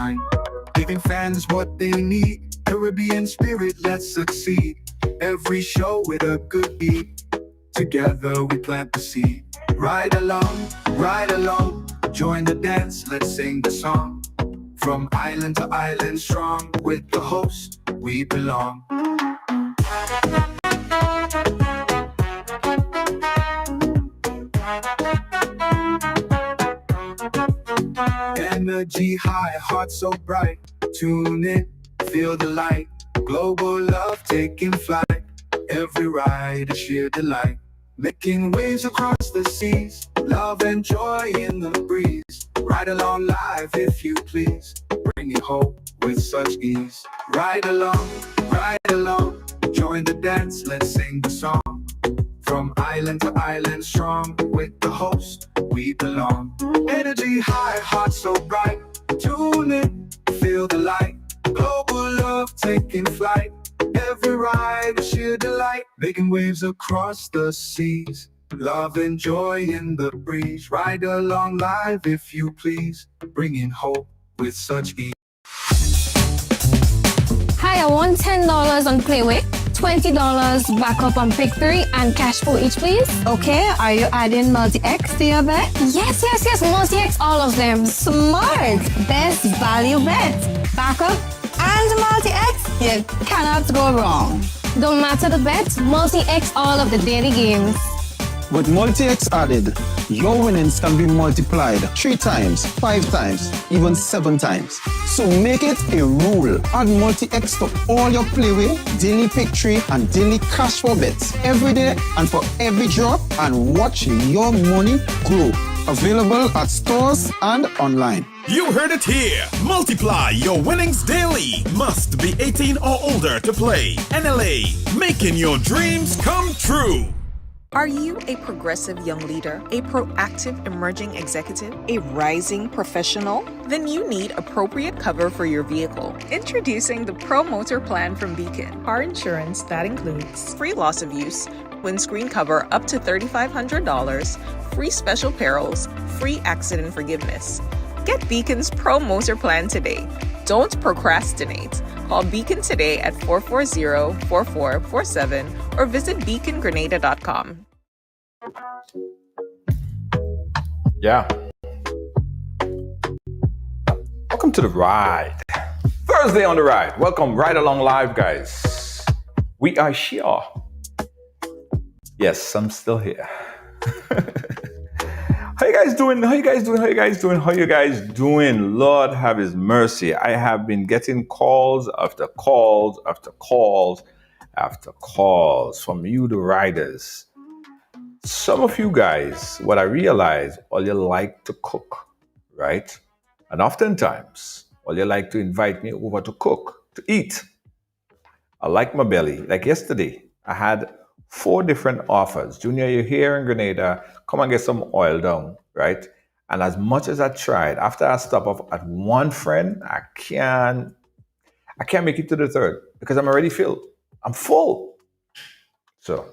shine, giving fans what they need. Caribbean spirit, let's succeed. Every show with a good beat. Together we plant the seed. Ride along, join the dance, let's sing the song. From island to island strong, with the host, we belong. Energy high, heart so bright. Tune in, feel the light. Global love taking flight. Every ride a sheer delight. Making waves across the seas. Love and joy in the breeze. Ride along live if you please. Bringing hope with such ease. Ride along, join the dance, let's sing the song. From island to island strong, with the host, we belong. Energy high, heart so bright. Tune in, feel the light. Global love taking flight. Every ride a sheer delight. Making waves across the seas. Love and joy in the breeze. Ride along live if you please. Bringing hope with such ease. Hi, I want $10 on Playway, $20 back up on Pick 3, and cash for each, please. Okay, are you adding multi-X to your bet? Yes, multi-X, all of them. Smart! Best value bet. Backup and multi-X, you cannot go wrong. Don't matter the bet, multi-X all of the daily games. With multi-X added, your winnings can be multiplied 3 times, 5 times, even 7 times. So make it a rule. Add multi-X to all your Playway, daily pick 3, and daily cash for bets every day and for every drop, and watch your money grow. Available at stores and online. You heard it here. Multiply your winnings daily. Must be 18 or older to play. NLA, making your dreams come true. Are you a progressive young leader, a proactive emerging executive, a rising professional? Then you need appropriate cover for your vehicle. Introducing the Pro Motor Plan from Beacon. Car insurance that includes free loss of use, windscreen cover up to $3,500, free special perils, free accident forgiveness. Get Beacon's Pro Motor Plan today. Don't procrastinate. Call Beacon today at 440-4447 or visit beacongrenada.com. Yeah. Welcome to the ride. Thursday on the ride. Welcome, Ride Along Live, guys. We are here. Yes, I'm still here. How you guys doing? Lord have his mercy. I have been getting calls after calls after calls after calls from you, the riders. Some of you guys, what I realize, all you like to cook, right? And oftentimes, all you like to invite me over to cook, to eat. I like my belly. Like yesterday, I had 4 different offers. Junior, you're here in Grenada. Come and get some oil down, right? And as much as I tried, after I stop off at one friend, I can't make it to the third because I'm already filled. I'm full. So,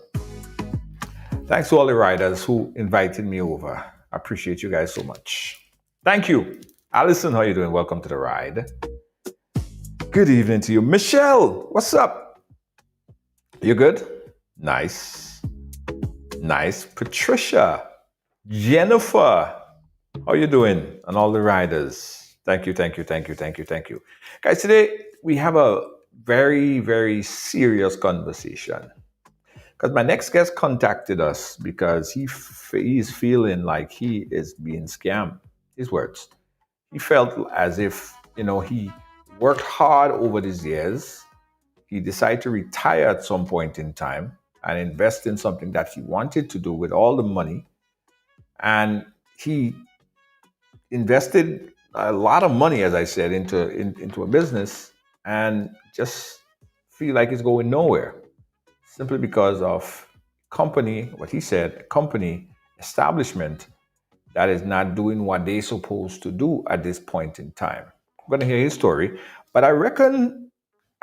thanks to all the riders who invited me over. I appreciate you guys so much. Thank you. Allison, how you doing? Welcome to the ride. Good evening to you. Michelle, what's up? You good? Nice. Patricia, Jennifer, how you doing? And all the riders. Thank you. Guys, today we have a very, very serious conversation. Because my next guest contacted us because he's feeling like he is being scammed. His words. He felt as if, he worked hard over these years. He decided to retire at some point in time and invest in something that he wanted to do with all the money. And he invested a lot of money, as I said, into a business and just feel like it's going nowhere simply because of company establishment that is not doing what they're supposed to do at this point in time. I'm going to hear his story, but I reckon,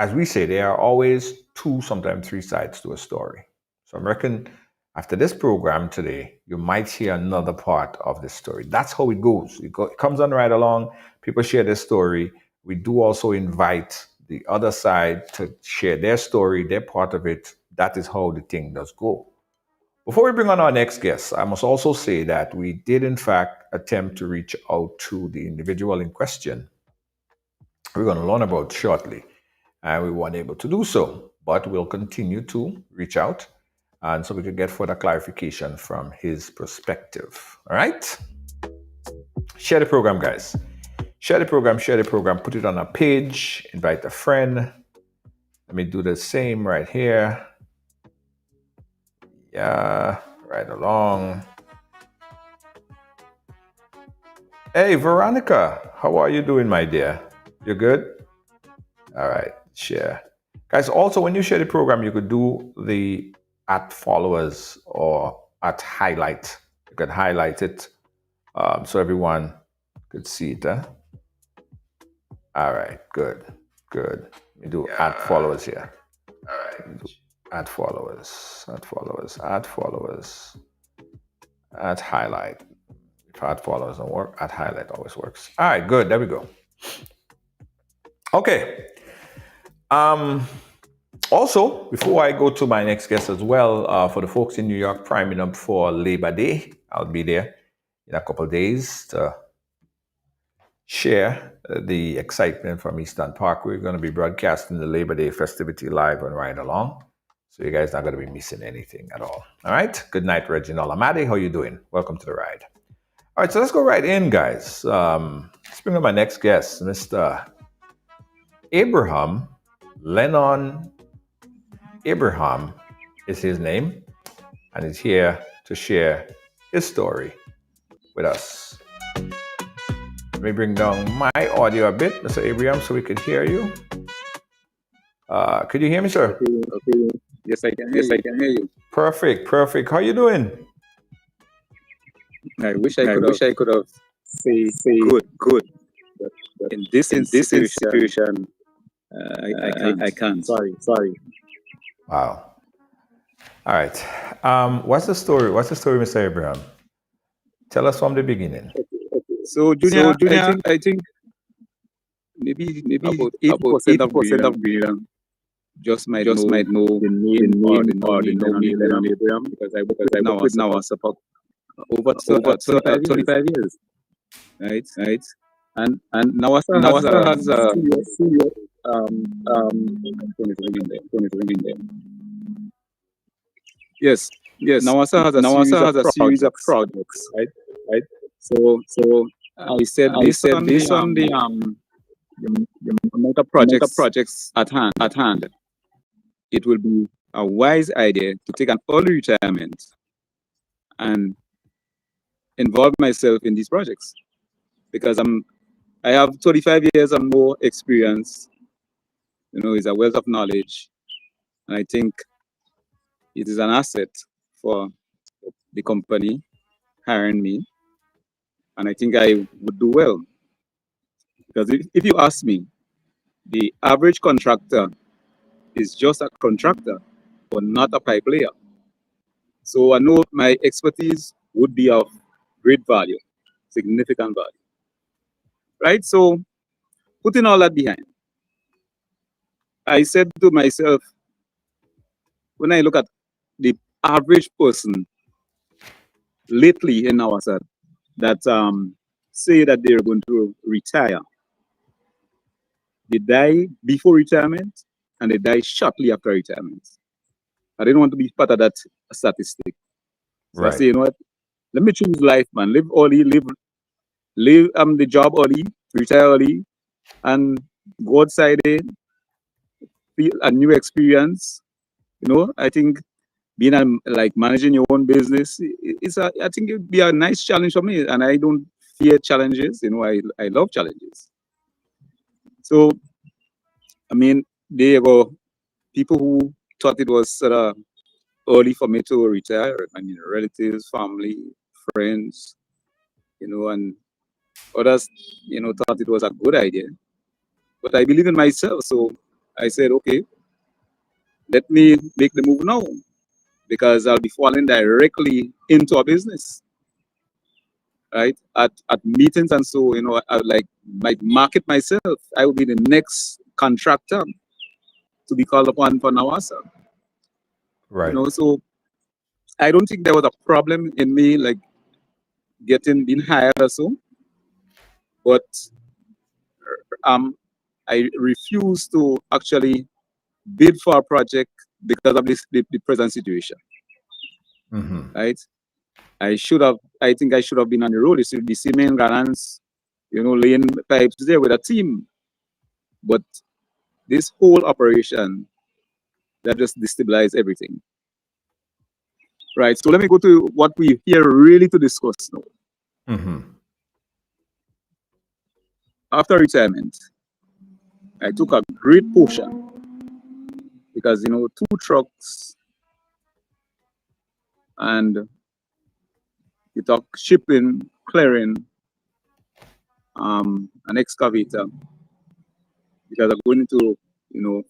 as we say, there are always 2, sometimes 3 sides to a story. So I reckon after this program today, you might hear another part of this story. That's how it goes. It comes on right along. People share their story, we do also invite the other side to share their story, their part of it. That is how the thing does go. Before we bring on our next guest, I must also say that we did, in fact, attempt to reach out to the individual in question we're going to learn about shortly, and we weren't able to do so, but we'll continue to reach out and so we can get further clarification from his perspective. All right? Share the program, guys. Share the program, put it on a page, invite a friend. Let me do the same right here. Yeah, right along. Hey, Veronica, how are you doing, my dear? You good? All right, share. Guys, also, when you share the program, you could do the @followers or @highlight. You could highlight it so everyone could see it. Huh? All right, good. Let me do @followers here. All right. @followers, @highlight. If @followers don't work, @highlight always works. All right, good. There we go. Okay. Also, before I go to my next guest as well, for the folks in New York priming up for Labor Day, I'll be there in a couple of days to share the excitement from Eastern Park. We're going to be broadcasting the Labor Day festivity live on Ridealong, so you guys not going to be missing anything at all. All right. Good night, Reginald Amadi. How you doing? Welcome to the ride. All right, so let's go right in, guys. Let's bring on my next guest, Mr. Abraham Lennon. Abraham is his name, and he's here to share his story with us. Let me bring down my audio a bit, Mr. Abraham, so we could hear you. Could you hear me, sir? Okay. Yes, I can hear you. Perfect. How you doing? I wish I could have say good. But in this situation, I can't. Sorry. Wow. All right. What's the story, Mr. Abraham? Tell us from the beginning. So, Junior, I think maybe about 80% of Greenland just might know the name or the name Abraham, because I work with now support over 25 years. Right. And Nawasa has a serious Yes. Nawasa has a series of projects, right. So I said based on the amount of projects at hand, it will be a wise idea to take an early retirement and involve myself in these projects, because I have 35 years and more experience. It's a wealth of knowledge, and I think it is an asset for the company hiring me, and I think I would do well. Because if you ask me, the average contractor is just a contractor, but not a pipe layer. So I know my expertise would be of great value, significant value. Right? So putting all that behind, I said to myself, when I look at the average person lately in our side that say that they're going to retire, they die before retirement and they die shortly after retirement. I didn't want to be part of that statistic. So Right. I say, you know what? Let me choose life, man. Live early, live the job early, retire early, and go outside there, feel a new experience. I think being like managing your own business I think it'd be a nice challenge for me, and I don't fear challenges. I love challenges. So, I mean, there were people who thought it was sort of early for me to retire. I mean, relatives, family, friends, and others, thought it was a good idea. But I believe in myself, so I said, okay, let me make the move now, because I'll be falling directly into a business. right? At meetings and so, you know, I would like might market myself. I would be the next contractor to be called upon for Nawasa. You Right. know, so I don't think there was a problem in me like being hired or so, but I refuse to actually bid for a project because of the present situation, right? I think I should have been on the road. It should be cement gallons, you know, laying pipes there with a team. But this whole operation, that just destabilized everything. Right. So let me go to what we here really to discuss now. After retirement, I took a great portion because, you know, 2 trucks and you talk shipping, clearing, an excavator, because I'm going into, you know,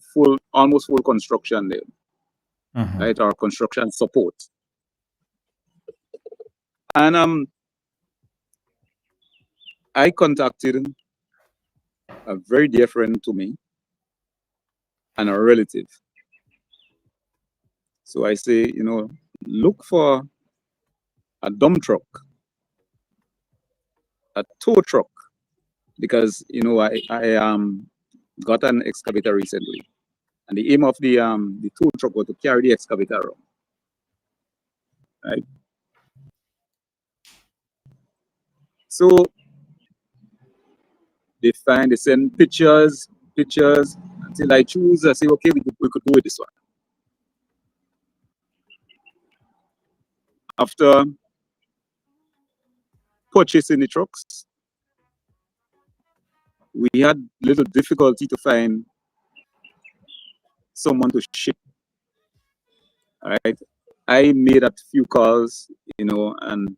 almost full construction there, right? Or construction support. And I contacted a very dear friend to me and a relative. So I say, you know, look for a dump truck, a tow truck, because, you know, I got an excavator recently, and the aim of the tow truck was to carry the excavator around, right? So they send pictures until I choose. I say, okay, we could go with this one. After purchasing the trucks, we had little difficulty to find someone to ship. All right, I made a few calls, you know, and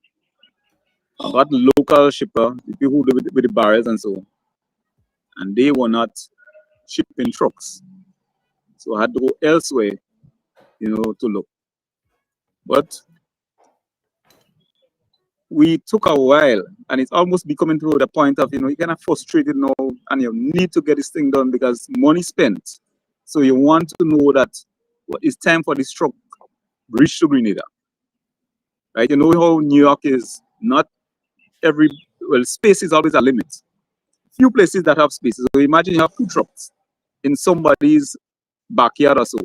I got local shipper, the people who do with the barrels and so on, and they were not shipping trucks, so I had to go elsewhere, you know, to look. But we took a while, and it's almost becoming to the point of, you know, you're kind of frustrated now, and you need to get this thing done because money spent. So you want to know that it's time for this truck reach to Grenada, right? You know how New York is. Not space is always a limit. Few places that have spaces. So imagine you have 2 trucks in somebody's backyard or so.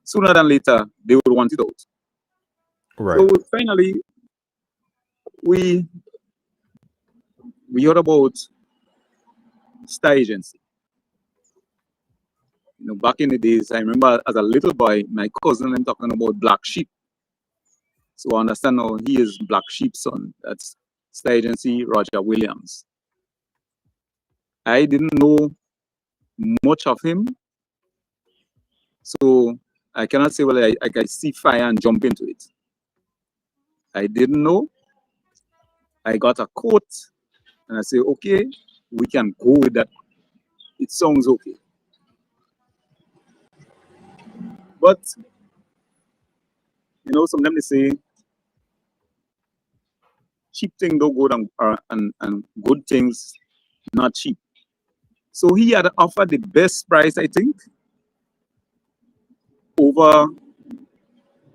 Sooner than later, they would want it out. Right. So finally, we heard about Star Agency. You know, back in the days, I remember as a little boy, my cousin and talking about Black Sheep. So I understand now he is Black Sheep's son. That's Star Agency Roger Williams. I didn't know much of him, so I cannot say, well, I see fire and jump into it. I didn't know. I got a quote, and I say, okay, we can go with that. It sounds okay. But, you know, sometimes they say, cheap things don't go down, and good things not cheap. So he had offered the best price, I think, over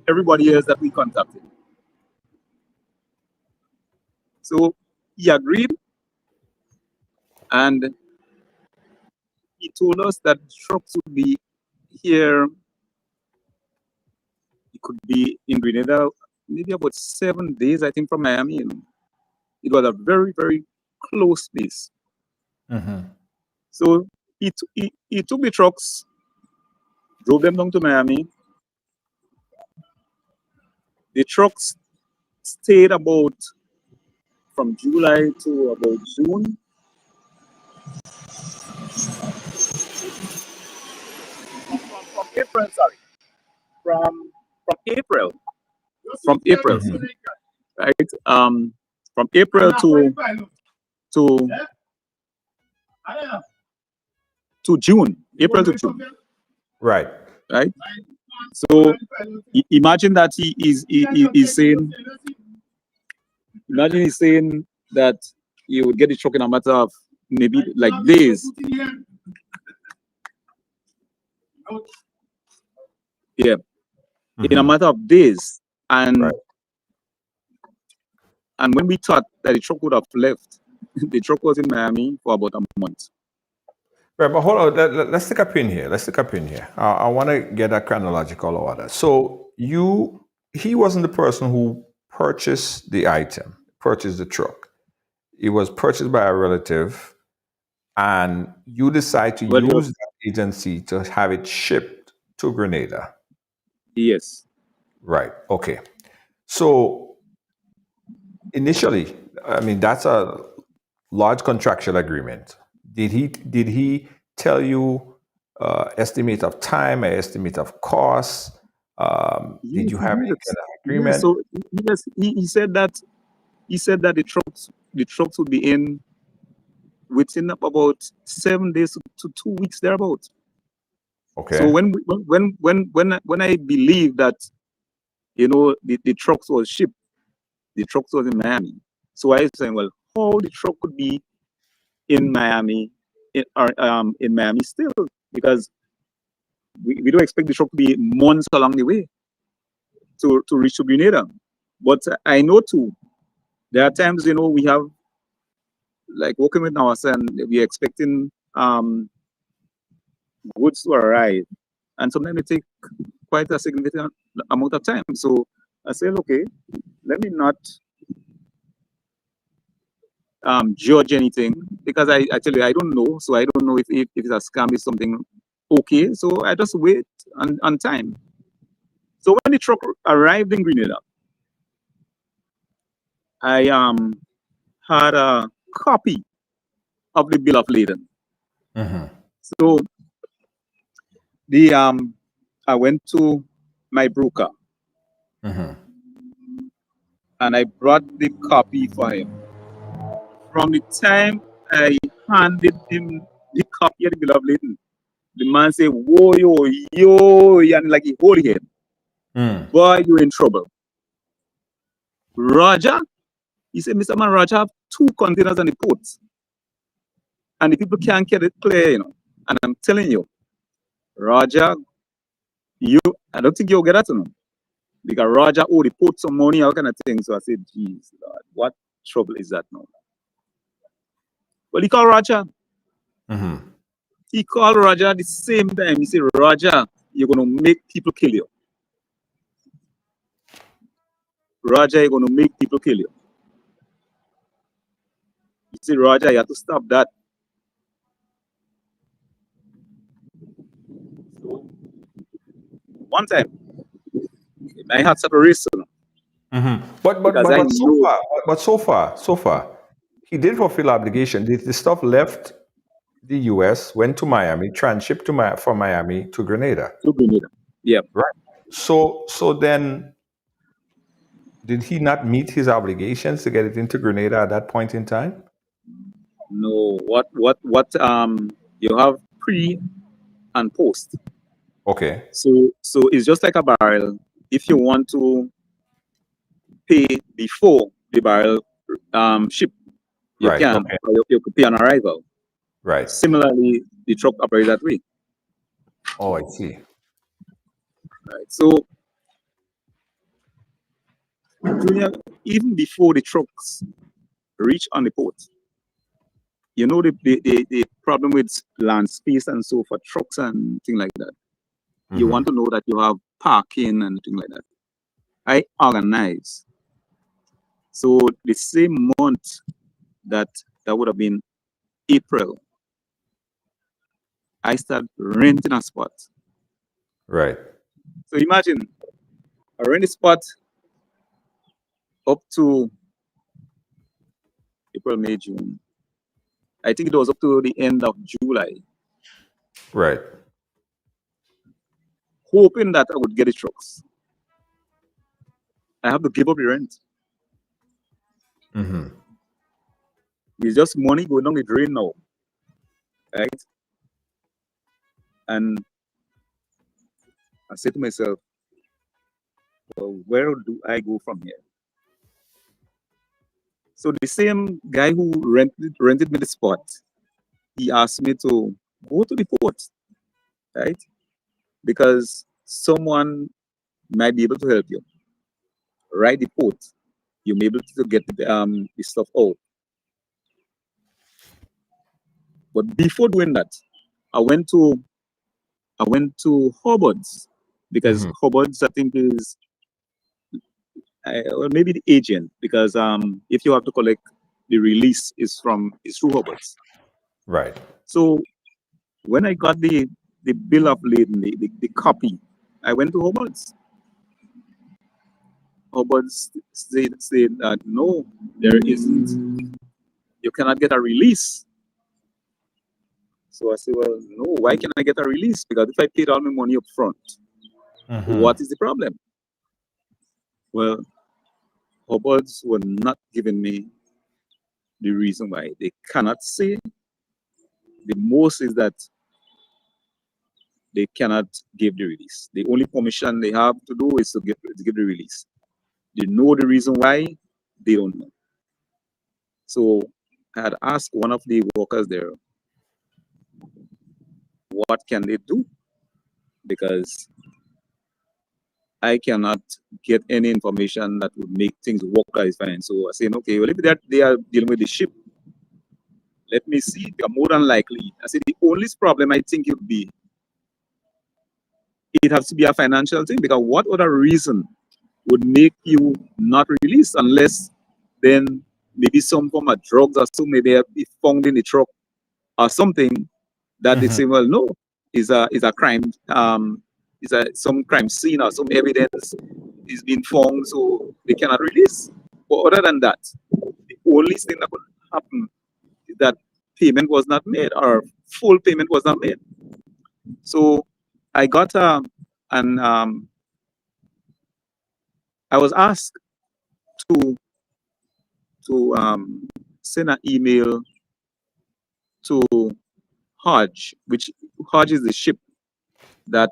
everybody else that we contacted. So he agreed, and he told us that trucks would be here. It could be in Grenada maybe about 7 days, I think, from Miami. You know. It was a very, very close place. So he took the trucks, drove them down to Miami. The trucks stayed about from July to about June. From April, sorry. From April. From April. Right? From April to June. April to June. Right. Right? So imagine that he is saying, imagine he's saying that you would get the truck in a matter of maybe like days. Yeah, in a matter of days. And and when we thought that the truck would have left, the truck was in Miami for about a month. Right, but hold on. Let's take a pin here. Let's take a pin here. I want to get a chronological order. So he wasn't the person who purchased the item, purchased the truck. It was purchased by a relative, and you decide to Well, use that agency to have it shipped to Grenada. yes. Right. Okay. So initially, I mean, that's a large contractual agreement. Did he tell you estimate of time, estimate of cost? Did you have any kind of agreement? So yes, he said that the trucks would be in within about 7 days to 2 weeks thereabout. Okay. So when I believe that the trucks was shipped, the trucks was in Miami. So I was saying, well, how the truck could be in Miami, in Miami still, because we don't expect the truck to be months along the way to reach to Grenada. But I know too, there are times we have like working with our son, we're expecting goods to arrive, and sometimes it take quite a significant amount of time. So I said, okay, let me not judge anything, because I tell you I don't know. So I don't know if it's a scam, is something okay. So I just wait on time. So when the truck arrived in Grenada, I had a copy of the bill of lading. So I went to my broker and I brought the copy for him. From the time I handed him the copy of the bill of lading, the man said, "Whoa, yo," and like he hold him. Boy, you in trouble. Roger, he said, "Mr. Man, Roger have 2 containers on the port, and the people can't get it clear, And I'm telling you, Roger, I don't think you'll get that, because Roger owe the port some money, all kind of things." So I said, "Geez, Lord, what trouble is that now?" Well, he called Roger. He called Roger at the same time. He said, "Roger, you're going to make people kill you. Roger, you're going to make people kill you." He said, "Roger, you have to stop that." So, one time, I had separation. But so far, he did fulfill obligation. The stuff left the U.S., went to Miami, transshipped from Miami to Grenada. To Grenada. Yeah. Right. So then, did he not meet his obligations to get it into Grenada at that point in time? No. What you have pre and post. Okay. So it's just like a barrel. If you want to pay before the barrel ship, you Right. can. Okay. Or you could pay on arrival. Right. Similarly, the truck operates that way. Oh, I see. Right. So, Junior, even before the trucks reach on the port, the problem with land space and so for trucks and things like that. You want to know that you have parking and things like that. I organize. So the same month that would have been April, I start renting a spot. Right. So imagine I rent a spot up to April, May, June. I think it was up to the end of July, Right. hoping that I would get the trucks. I have to give up the rent. It's just money going down the drain now, right? And I said to myself, well, where do I go from here? So the same guy who rented me the spot, he asked me to go to the port, right? Because someone might be able to help you. Right, the port, you may be able to get the stuff out. But before doing that, I went to Hubbard's, because Hubbard's, I think, is or maybe the agent, because if you have to collect the release is through Hubbard's. Right. So when I got the bill of lading, the copy, I went to Hubbard's. Hubbard's said that no, there isn't. You cannot get a release. So I said, well, no, why can I get a release? Because if I paid all my money up front, what is the problem? Well, Hubbard's were not giving me the reason why. They cannot say. The most is that they cannot give the release. The only permission they have to do is to give the release. They know the reason why, they don't know. So I had asked one of the workers there, what can they do? Because I cannot get any information that would make things work as fine. So I said, okay, well, if they are dealing with the ship, let me see. More than likely, I said, the only problem I think it would be, it has to be a financial thing, because what other reason would make you not release, unless then maybe some form of drugs or so maybe be found in the truck or something that they say, well, no, is a crime, is some crime scene or some evidence is being found, so they cannot release. But other than that, the only thing that could happen is that payment was not made, or full payment was not made. So I got I was asked to send an email to Hodge, which Hodge is the ship that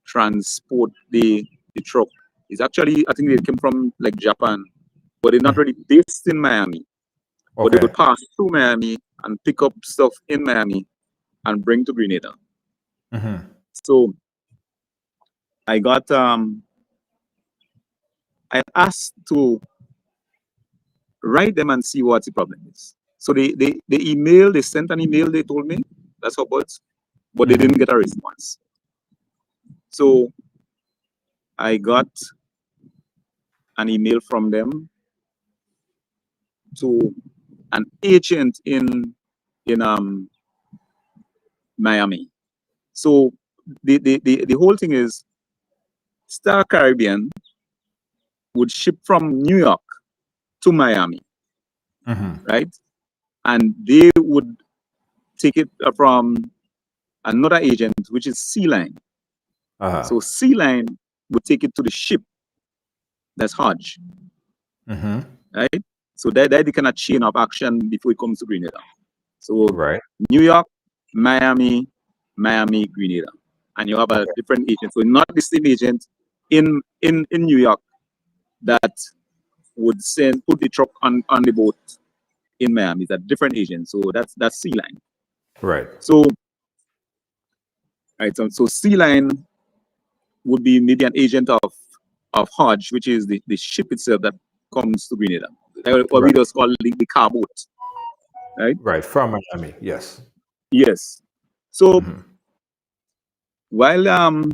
transport the truck. It's actually, I think they came from like Japan, but they're not really based in Miami. But they would pass through Miami and pick up stuff in Miami and bring to Grenada. So I got I asked to write them and see what the problem is. So they sent an email, they told me, that's how words, but they didn't get a response. So I got an email from them to an agent in Miami. So the whole thing is, Star Caribbean would ship from New York to Miami, right? And they would take it from another agent, which is Sea Line. So Sea Line would take it to the ship, that's Hodge, right? So that they kind of chain of action before it comes to Grenada. So New York, Miami, Grenada, and you have a different agent. So not the same agent in New York that would put the truck on the boat in Miami. It's a different agent. So that's Sea Line. Right. So so Sea Line would be maybe an agent of Hodge, which is the ship itself that comes to Grenada. What we just call the car boat. Right? Right, from Miami, yes. Yes. So while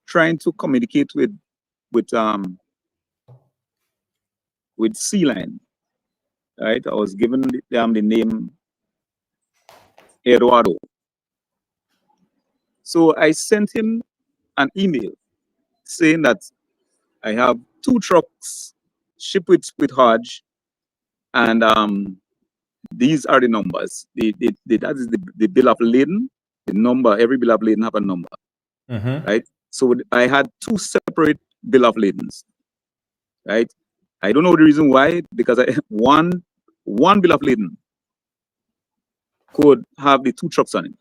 trying to communicate with Sea Line, right, I was given the name Eduardo. So I sent him an email saying that I have 2 trucks shipped with Hodge, and these are the numbers. That is the bill of lading. The number, every bill of lading have a number, right? So I had 2 separate bill of ladings, right? I don't know the reason why, because one bill of lading could have the 2 trucks on it,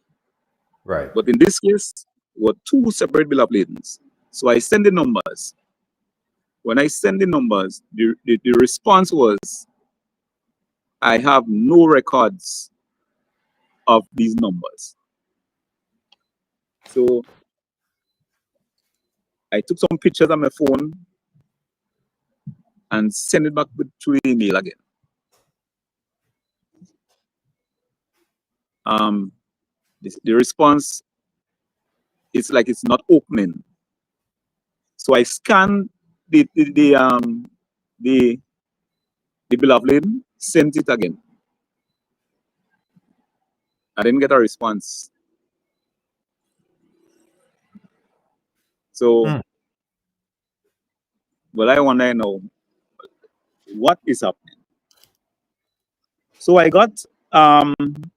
right? But in this case, were 2 separate bill of ladings. So I send the numbers. when I sent the numbers, the response was, I have no records of these numbers. So I took some pictures on my phone and sent it back through the email again. The response is like it's not opening. So I scanned the beloved lady, sent it again. I didn't get a response. So, well, I wonder now what is happening. So I got and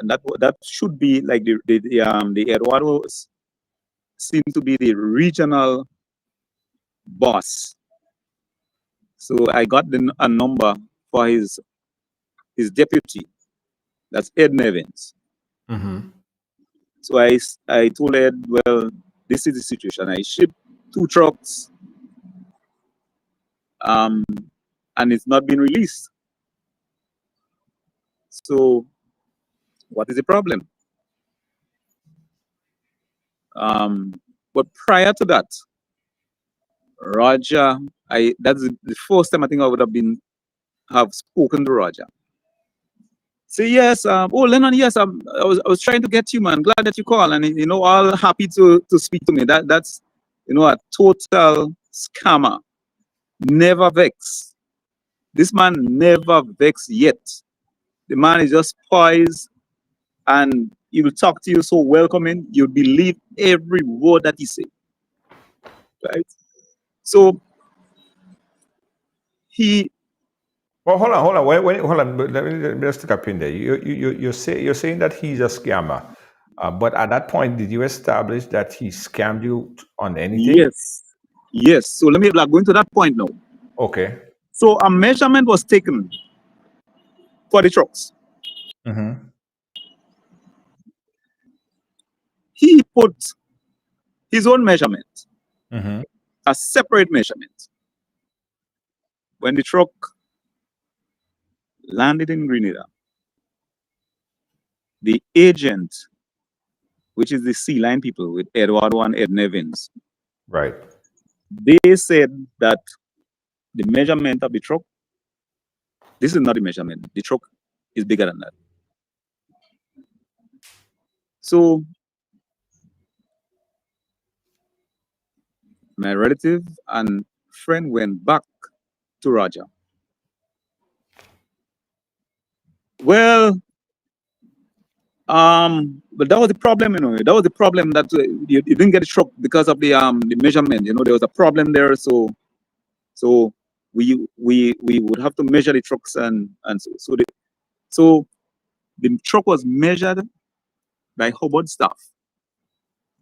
that should be like the Eduardo seemed to be the regional boss. So I got a number for his deputy. That's Ed Nevins. So I told Ed, well, this is the situation. I shipped 2 trucks, and it's not been released. So what is the problem? But prior to that, Roger, that's the first time I think I would have spoken to Roger. Say yes, oh Lennon, yes, I was trying to get you, man. Glad that you called, and all happy to speak to me. That's a total scammer. Never vex. This man never vex yet. The man is just poised, and he will talk to you so welcoming. You'll believe every word that he says. Right? So Well, hold on. Wait, hold on. Let me just take a pin there. You're saying that he's a scammer, but at that point, did you establish that he scammed you on anything? Yes. So let me go into that point now. Okay. So a measurement was taken for the trucks. He put his own measurement, a separate measurement. When the truck landed in Grenada, the agent, which is the Sea Line people with Eduardo and Ed Nevins, right? They said that the measurement of the truck, this is not the measurement. The truck is bigger than that. So my relative and friend went back to Roger. Well, but that was the problem, That was the problem that you didn't get a truck because of the measurement. There was a problem there, so we would have to measure the trucks and so the truck was measured by Hubbard staff,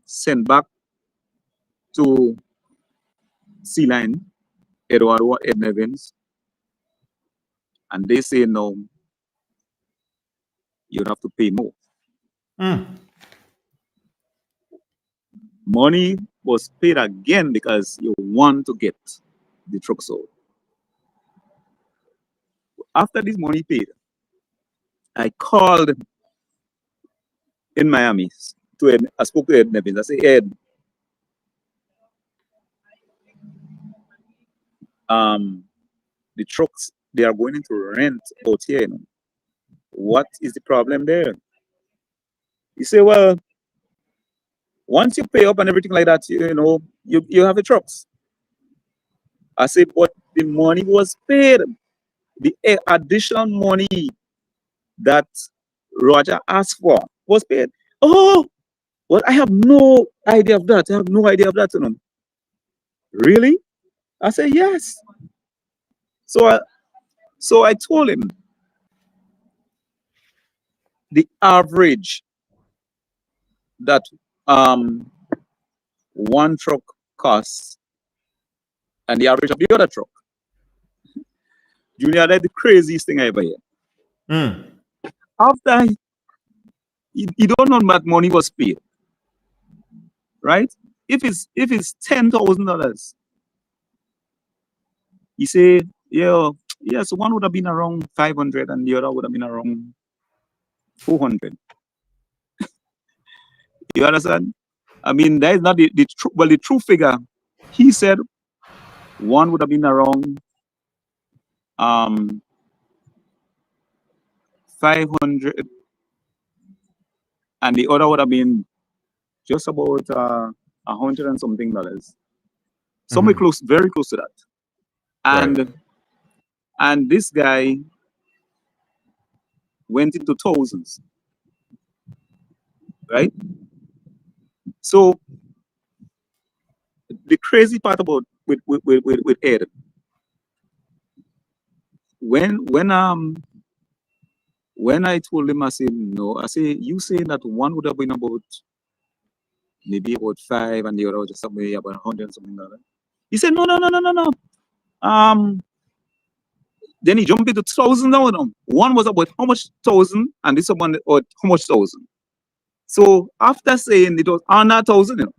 sent back to Sea Line, Eduardo Ed Nevins, and they say no, you have to pay more. Money was paid again because you want to get the truck sold. After this money paid, I called in Miami to Ed. I spoke to Ed Nevins. I said, Ed, the trucks, they are going into rent out here. What is the problem there? He said, well, once you pay up and everything like that, you have the trucks. I said, but the money was paid. The additional money that Roger asked for was paid. Oh, well, I have no idea of that. Really? I said, yes. So I told him the average that one truck costs and the average of the other truck. Junior, that's the craziest thing I ever heard. After you don't know that money was paid, right? if it's $10,000, he say, yeah, so one would have been around 500 and the other would have been around 400. You understand? I mean, that is not the true. Well, the true figure, he said, one would have been around 500, and the other would have been just about $100 and something. Somewhere close, very close to that. And and this guy went into thousands, right? So the crazy part about with Ed, when I told him, I said no, I say you saying that one would have been about maybe about 5 and the other was just somewhere about $100 and something. He said no. Then he jumped into thousand now. One was about how much thousand, and this one about how much thousand. So after saying it was under 1,000,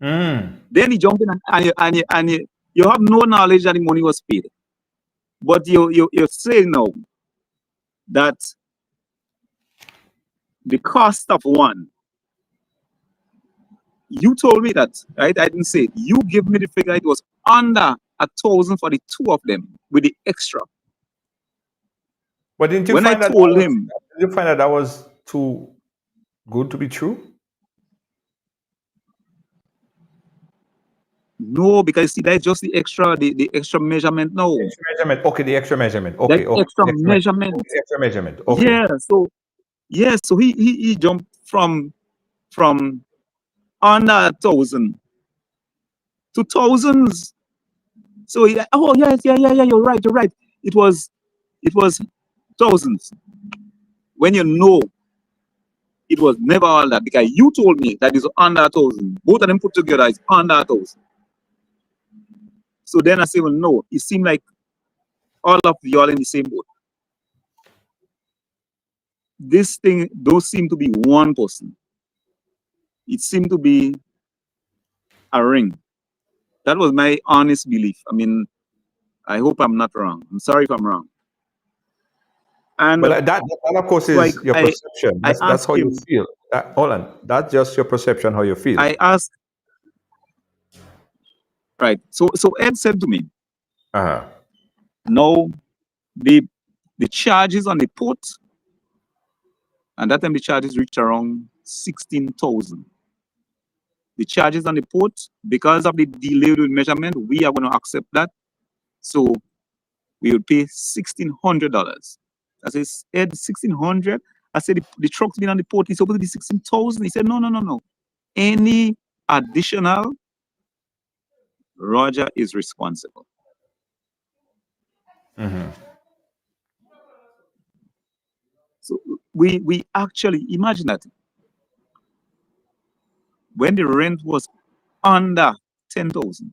then he jumped in and you have no knowledge that the money was paid, but you're saying now that the cost of one. You told me that, right? I didn't say it. You give me the figure. It was under 1,000 for the two of them with the extra. But didn't you When I find that told him, did you find that was too good to be true? no, because see, that's just the extra measurement. No, Extra measurement. Okay, the extra measurement. Okay, that extra measurement. Okay, extra measurement. Okay. Yeah. So he jumped from under 1,000 to thousands. So yeah, you're right. It was thousands. When you know it was never all that, because you told me that it's under 1,000. Both of them put together is under 1,000. So then I say, well, no, it seemed like all of you all in the same boat. This thing don't seem to be one person. It seemed to be a ring. That was my honest belief. I mean, I hope I'm not wrong. I'm sorry if I'm wrong. And but that of course is like, your perception. That's how you feel. Hold on. That's just your perception, how you feel. I asked, right. So Ed said to me, no, the charges on the port, and that time the charges reached around 16,000. The charges on the port, because of the delay with measurement, we are going to accept that. So we will pay $1,600. I said, Ed, 1,600? I said, the truck's been on the port. It's supposed to be 16,000. He said, no. Any additional, Roger is responsible. So we actually, imagine that. When the rent was under 10,000,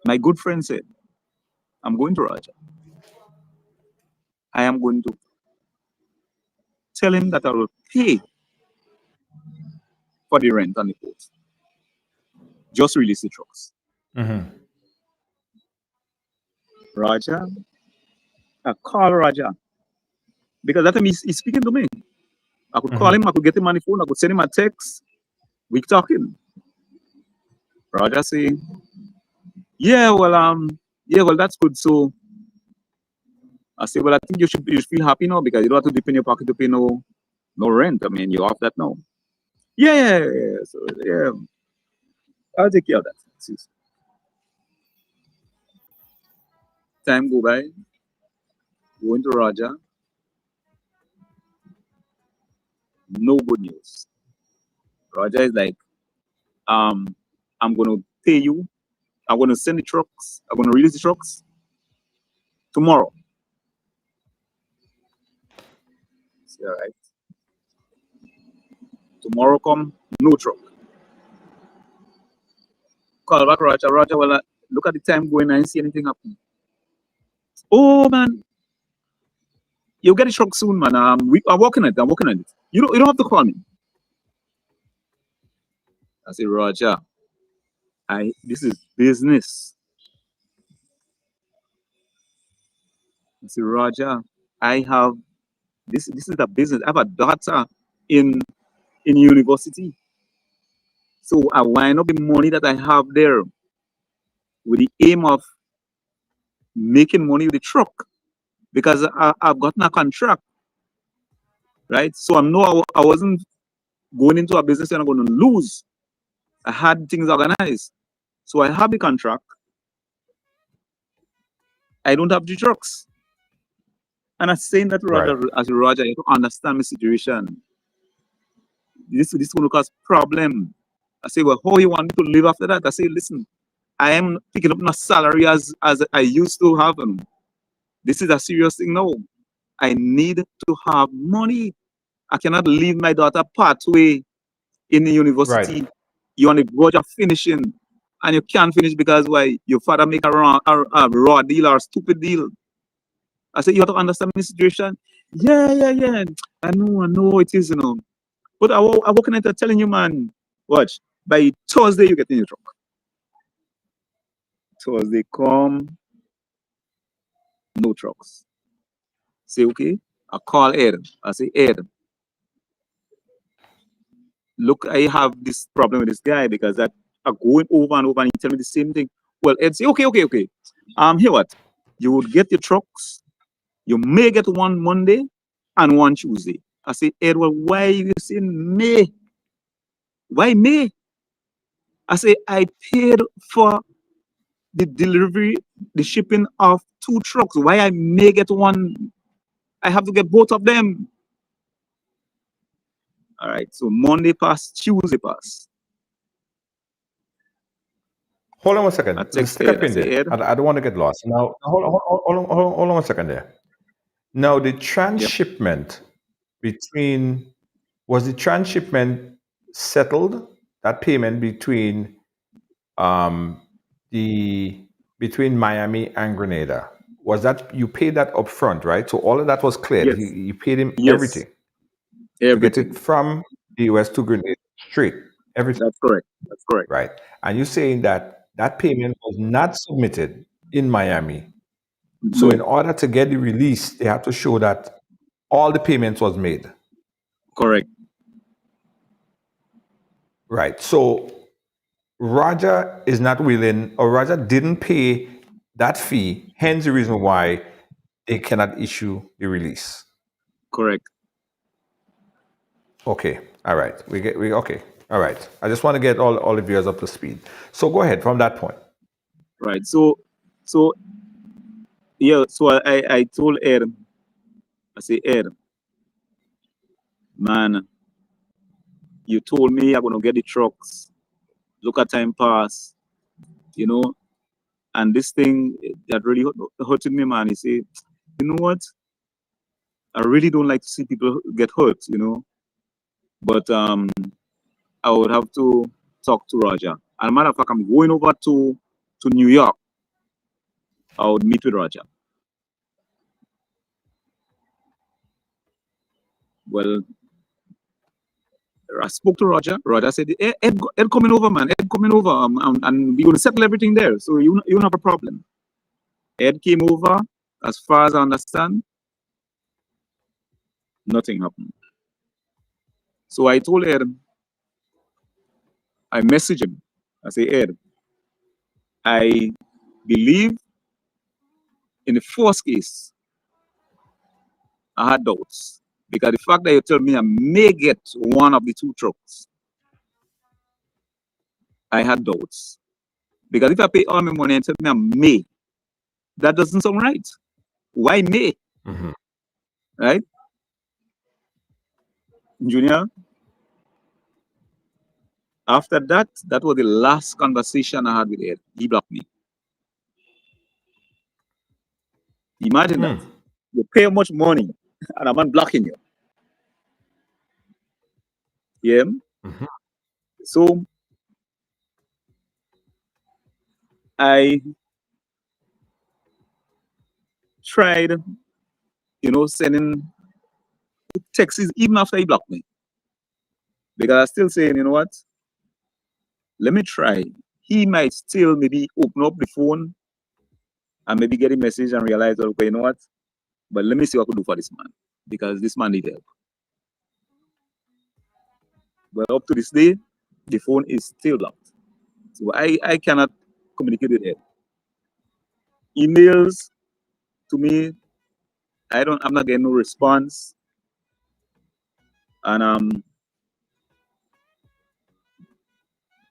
my good friend said, I'm going to Roger. I am going to tell him that I will pay for the rent on the port. Just release the trucks. Roger, I call Roger. Because that time he's speaking to me. I could call him, I could get him on the phone, I could send him a text. We talking. Roger say, yeah, well, that's good. So I say, well, I think you should feel happy now because you don't have to dip in your pocket to pay no rent. I mean, you're off that now. Yeah. So yeah, I'll take care of that. Time go by, going to Roger. No good news. Roger is like, I'm going to pay you. I'm going to send the trucks. I'm going to release the trucks tomorrow. See, all right. Tomorrow come, no truck. Call back Roger. Roger, well, look at the time going. I didn't see anything happen. Oh man, you'll get the truck soon, man. I'm working on it. You don't have to call me. I say, Roger, this is business. I say, Roger, I have this is a business. I have a daughter in university. So I wind up the money that I have there with the aim of making money with the truck because I've gotten a contract, right? So I wasn't going into a business and I'm going to lose. I had things organized. So I have the contract. I don't have the trucks. And I'm saying that Right. Roger, as Roger, you have to understand my situation. This going to cause problem. I say, well, how you want me to live after that? I say, listen, I am picking up my salary as I used to have them. This is a serious thing now. I need to have money. I cannot leave my daughter pathway in the university. Right. You're on the verge of finishing, and you can't finish because why? Your father make a raw deal or a stupid deal. I said, you have to understand the situation. Yeah. I know it is, But I working at telling you, man, watch. By Thursday, you get in your truck. Thursday come, no trucks. Say, okay. I call Ed. I say, Ed, look, I have this problem with this guy because that are going over and over and he tell me the same thing. Well, Ed say, okay. Here what? You would get your trucks. You may get one Monday and one Tuesday. I say, Ed, well, why are you saying May? Why May? I say, I paid for the delivery, the shipping of 2 trucks. Why I may get one? I have to get both of them. All right. So Monday pass, Tuesday pass. Hold on one I second. Let's text step Ed. I in say, there. Ed. I don't want to get lost. Now, hold on one second there. Now, the Yep. transshipment was the transshipment settled, that payment between um, between Miami and Grenada? Was that you paid that up front, right? So all of that was cleared. Yes. You paid him Yes. everything to get it Everything. from the US to Grenada straight. Everything. That's correct. That's correct. Right. And you're saying that that payment was not submitted in Miami. So in No. order to get the release, they have to show that all the payments was made. Correct. Right. So Roger is not willing, or Roger didn't pay that fee, hence the reason why they cannot issue the release. Correct. Okay. All right. Okay. All right. I just want to get all the viewers up to speed. So go ahead from that point. Right. So yeah, so I told Ed, I say, Ed, man, you told me I'm gonna get the trucks. Look at time pass, and this thing that really hurted me, man. He say, you know what? I really don't like to see people get hurt, But I would have to talk to Roger. And a matter of fact, I'm going over to New York. I would meet with Roger. Well, I spoke to Roger. Roger said, Ed coming over, man. Ed coming over, and we're going to settle everything there. So you don't have a problem. Ed came over. As far as I understand, nothing happened. So I told Ed, I messaged him. I say, Ed, I believe in the first case, I had doubts. Because the fact that you tell me I may get one of the 2 trucks, I had doubts. Because if I pay all my money and tell me I may, that doesn't sound right. Why may? Mm-hmm. Right? Junior, after that was the last conversation I had with Ed. He blocked me. Imagine that. You pay much money and I'm not blocking you. Yeah? Mm-hmm. So I tried, sending texts even after he blocked me. Because I was still saying, you know what? let me try. He might still maybe open up the phone and maybe get a message and realize, okay, you know what? But let me see what I could do for this man, because this man needs help. But up to this day, the phone is still blocked. So I cannot communicate with him. Emails to me, I'm not getting no response. And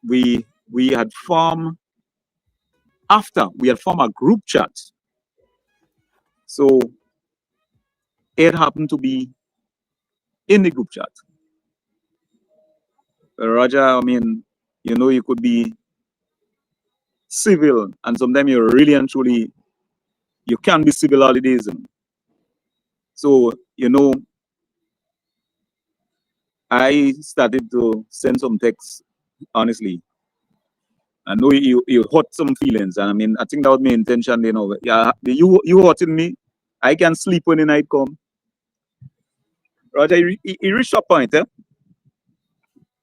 we had formed a group chat. So it happened to be in the group chat. Roger, I mean, you could be civil, and sometimes you're really and truly, you can be civil all the days. So, I started to send some texts, honestly. I know you hurt some feelings, and I mean, I think that was my intention, Yeah, you hurting me. I can sleep when the night come. Roger, he reached a point,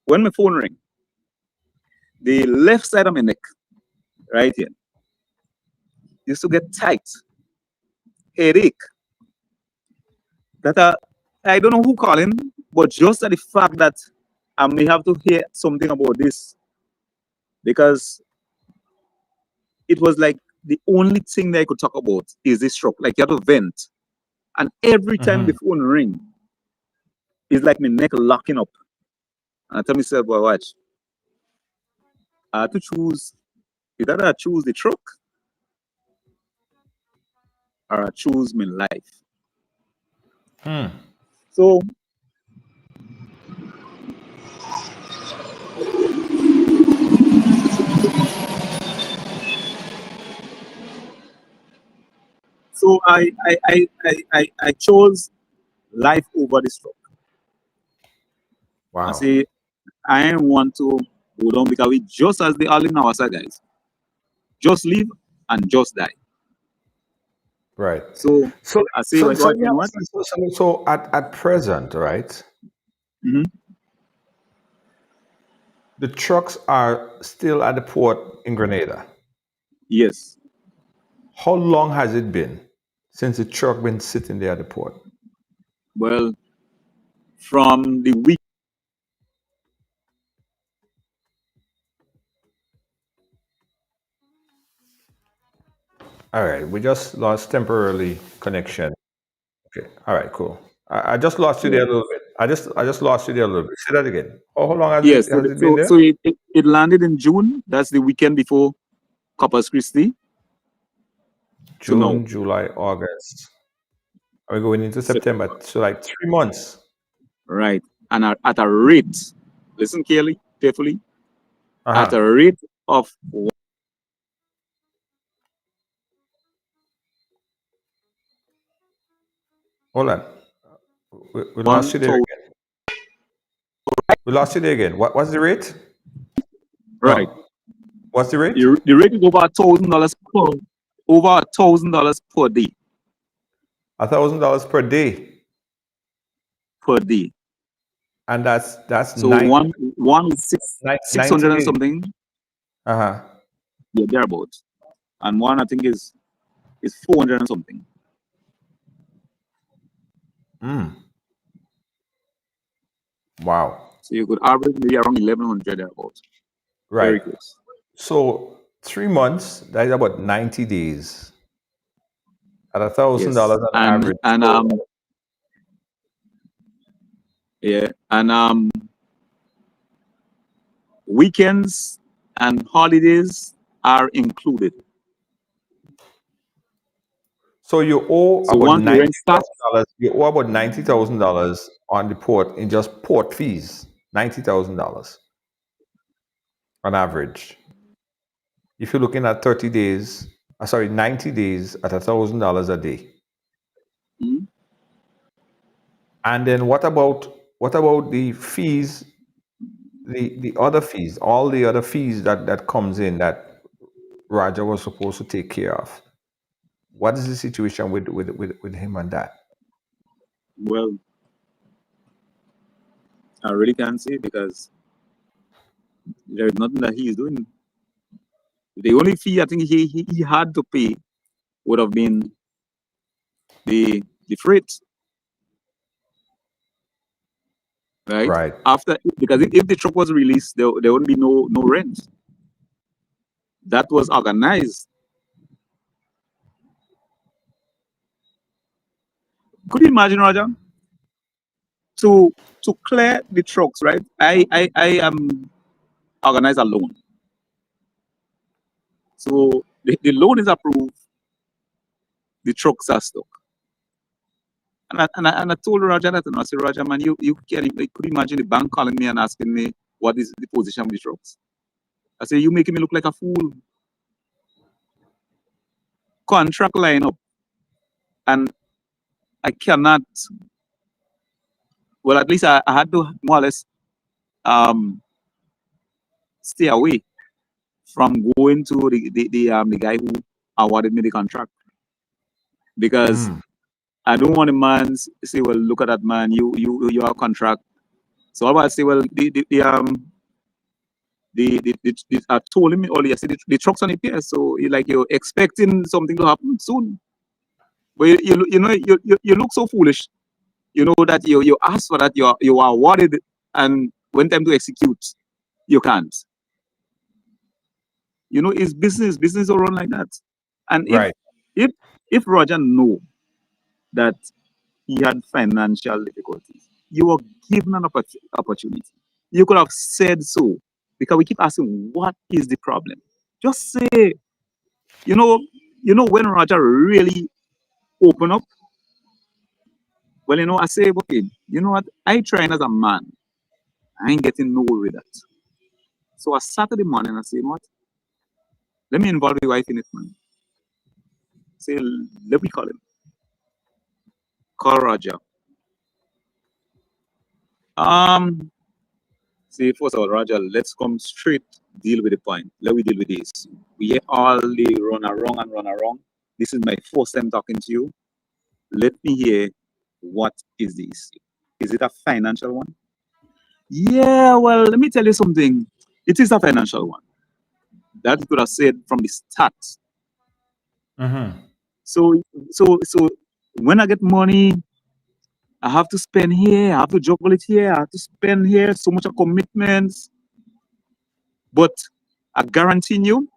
when my phone ring, the left side of my neck, right here, used to get tight, headache. That I don't know who calling, but just at the fact that I may have to hear something about this, because it was like the only thing that I could talk about is this stroke. Like, you have to vent, and every time the phone ring, it's like my neck locking up. And I tell myself, well, watch, I have to choose. Either I choose the truck or I choose my life. So I chose life over the truck. I Wow. say I ain't want to go down, because we just as they all in our side, guys. Just live and just die. Right. So So, I say, so, well, so, what, let you me know what? ask you, so at present, right, Mhm. the trucks are still at the port in Grenada. Yes. How long has it been since the truck been sitting there at the port? Well, from the week. All right, we just lost temporarily connection. Okay, all right, cool. I just lost you there a little bit. I just lost you there a little bit. Say that again. How long Yes. has it been there? So it landed in June. That's the weekend before Corpus Christi. To now, June, July, August. Are we going into September? September. So like 3 months. Right. And at a rate, listen carefully, at Uh-huh. a rate of Hold on. We lost you there 1,000. again. We lost you there again. What's the rate? Right. No. What's the rate? The rate is over $1,000 per day. $1,000 per day. Per day. And that's So one is 90 600 and days. something. Uh-huh. Yeah, thereabouts. And one I think is 400 and something. Wow. So you could average maybe around 1,100 thereabouts. Right. Very close. So 3 months, that is about 90 days at $1,000 Yes. on And average. and So, yeah, and weekends and holidays are included. so you owe So about once the ninety rent starts, thousand dollars. You owe about $90,000 on the port in just port fees. $90,000 on average. If you're looking at 30 days, 90 days at $1,000 a day. Mhm. And then what about the fees, the other fees, all the other fees that comes in that Raja was supposed to take care of? What is the situation with him and that? Well, I really can't say, because There is nothing that he is doing. The only fee I think he had to pay would have been the freight, right? Right. After, because if the truck was released, there wouldn't be no rent. That was organized. Could you imagine, Roger? To clear the trucks, right? I am organized a loan. So the loan is approved, the trucks are stuck. And I told Roger that, and I said, Roger, man, you could imagine the bank calling me and asking me what is the position of the trucks. I said, you making me look like a fool. Contract line up, and I cannot. Well, at least I had to more or less stay away from going to the guy who awarded me the contract, because I don't want a man say, well, look at that man, you have a contract. So I about say, well, I told him earlier, I said the truck's on the pier, so you're expecting something to happen soon. But you look so foolish, that you ask for that, you are awarded, and when time to execute, you can't. It's business will run like that. And Right. if Roger know that he had financial difficulties, you were given an opportunity. You could have said so, because we keep asking, what is the problem? Just say, when Roger really open up, well, I say, okay, you know what? I train as a man. I ain't getting nowhere with that. So a Saturday morning, I say, you know what? Let me involve the wife in it, man. Say, let me call him. Call Roger. See, first of all, Roger, let's come straight, deal with the point. Let me deal with this. We hear all the run around. This is my first time talking to you. Let me hear, what is the issue? Is it a financial one? Yeah, well, let me tell you something. It is a financial one. That you could have said from the start. So when I get money, I have to spend here, I have to juggle it here, I have to spend here, so much of commitments. But I guarantee you,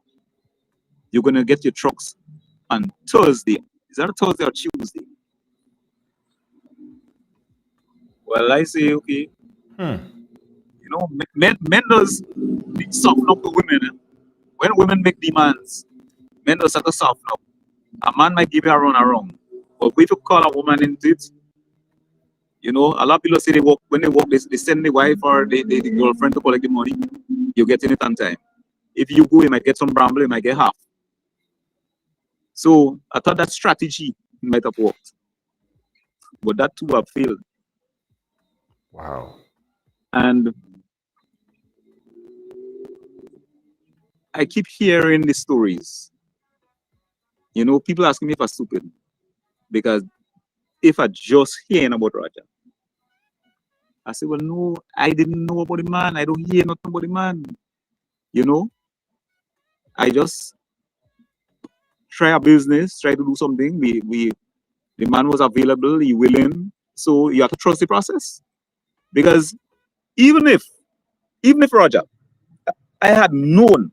you're gonna get your trucks on Thursday. Is that a Thursday or Tuesday? Well, I say, okay. Men does soften up to women. When women make demands, men does have to soften up. A man might give you a run around, but if you call a woman into it, a lot of people say when they walk, they send the wife or the girlfriend to collect the money. You're getting it on time. If you go, you might get some bramble, you might get half. So I thought that strategy might have worked, but that too have failed. Wow. And I keep hearing the stories. People asking me if I'm stupid, because if I just hearing about Roger, I say, well, no, I didn't know about the man. I don't hear nothing about the man. I just try a business, try to do something. The man was available, he willing. So you have to trust the process. Because even if Roger, I had known,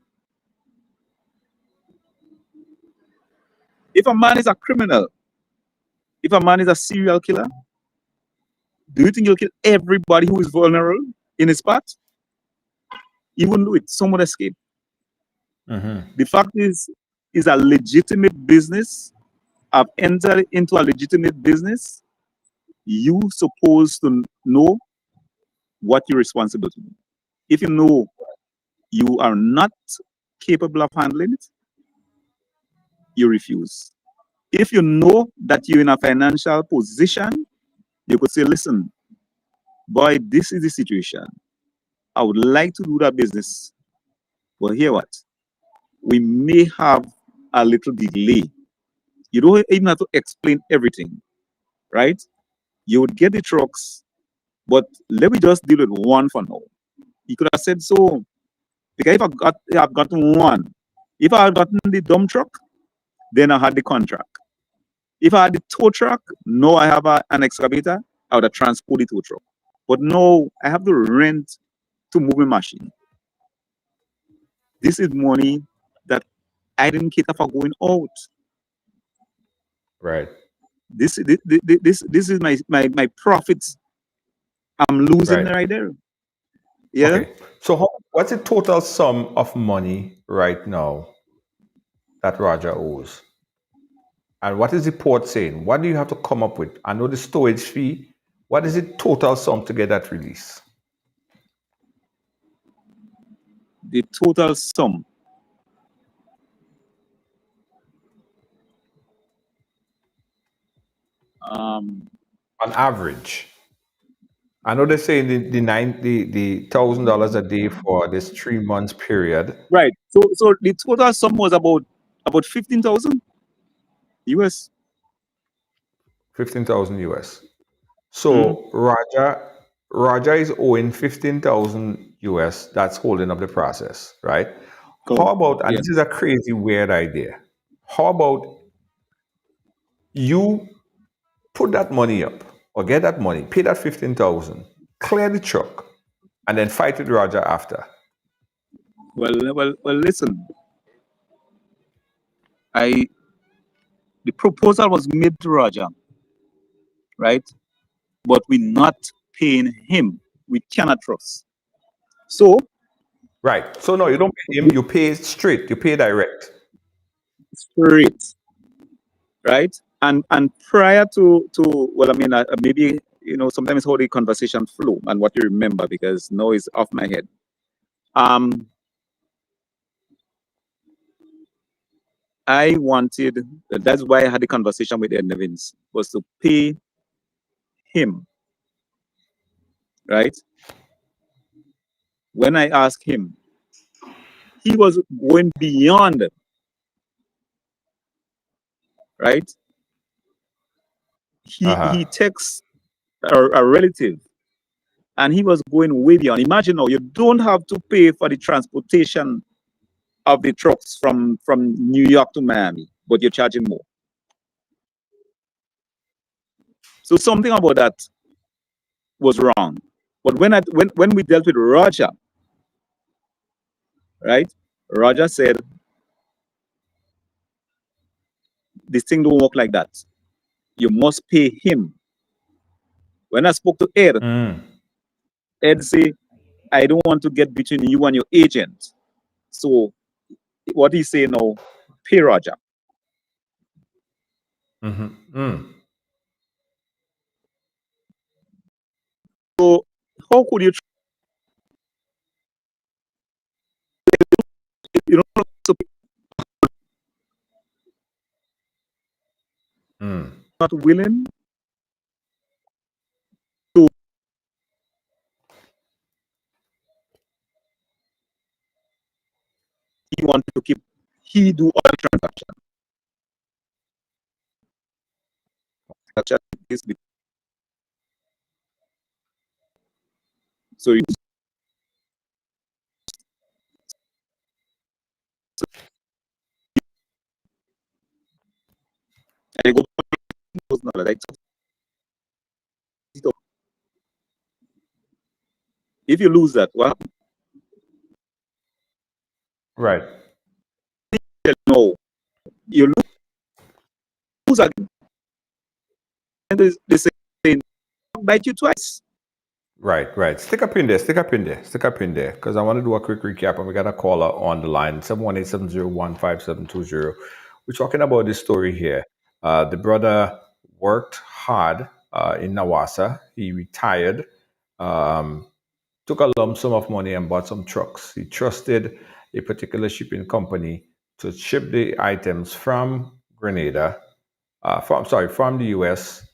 if a man is a criminal, if a man is a serial killer, do you think he'll kill everybody who is vulnerable in his path? He wouldn't do it. Some would escape. The fact is a legitimate business. I've entered into a legitimate business. You supposed to know what you're responsible to do. If you know you are not capable of handling it, you refuse. If you know that you're in a financial position, you could say, listen, boy, this is the situation. I would like to do that business, but hear what? We may have a little delay. You don't even have to explain everything, right? You would get the trucks, but let me just deal with one for now. You could have said, so Because I've gotten one. If I had gotten the dump truck, then I had the contract. If I had the tow truck, no, I have an excavator, I would have transported the tow truck. But no, I have to rent to move a machine. This is money that I didn't cater for going out. Right. This is my profits. I'm losing right there. Yeah. Okay. So what's the total sum of money right now that Roger owes? And what is the port saying? What do you have to come up with? I know the storage fee. What is the total sum to get that release? The total sum. On average. I know they're saying the $1,000 a day for this 3 months period. Right. So the total sum was about 15,000 US. 15,000 US. So Roger is owing 15,000 US. That's holding up the process, right? How about, and Yeah. this is a crazy, weird idea. How about you put that money up or get that money, pay that 15,000, clear the truck, and then fight with Roger after? Well, listen. The proposal was made to Roger, right? But we're not paying him. We cannot trust. So Right. So no, you don't pay him, you pay straight, you pay direct. straight, right? And prior to well, I mean, maybe sometimes how the conversation flow and what you remember, because now it's off my head. I wanted, that's why I had the conversation with Ed Nevins, was to pay him, right? When I asked him, he was going beyond, right? He texts a relative, and he was going way beyond. Imagine now, you don't have to pay for the transportation of the trucks from New York to Miami, but you're charging more. So something about that was wrong. But when we dealt with Roger, right? Roger said, this thing don't work like that. You must pay him. When I spoke to Ed, Ed said, I don't want to get between you and your agent. So what he say now, pay Roger. So how could you not willing to he wanted to keep he do all the transaction. So you I go like, if you lose that, well, Right. No, you lose again. And they say bite you twice. Right. Stick up in there, because I want to do a quick recap, and we got a caller on the line, 718-701-5720. We're talking about this story here. The brother worked hard in Nawasa. He retired, took a lump sum of money and bought some trucks. He trusted a particular shipping company to ship the items from Grenada, from the US,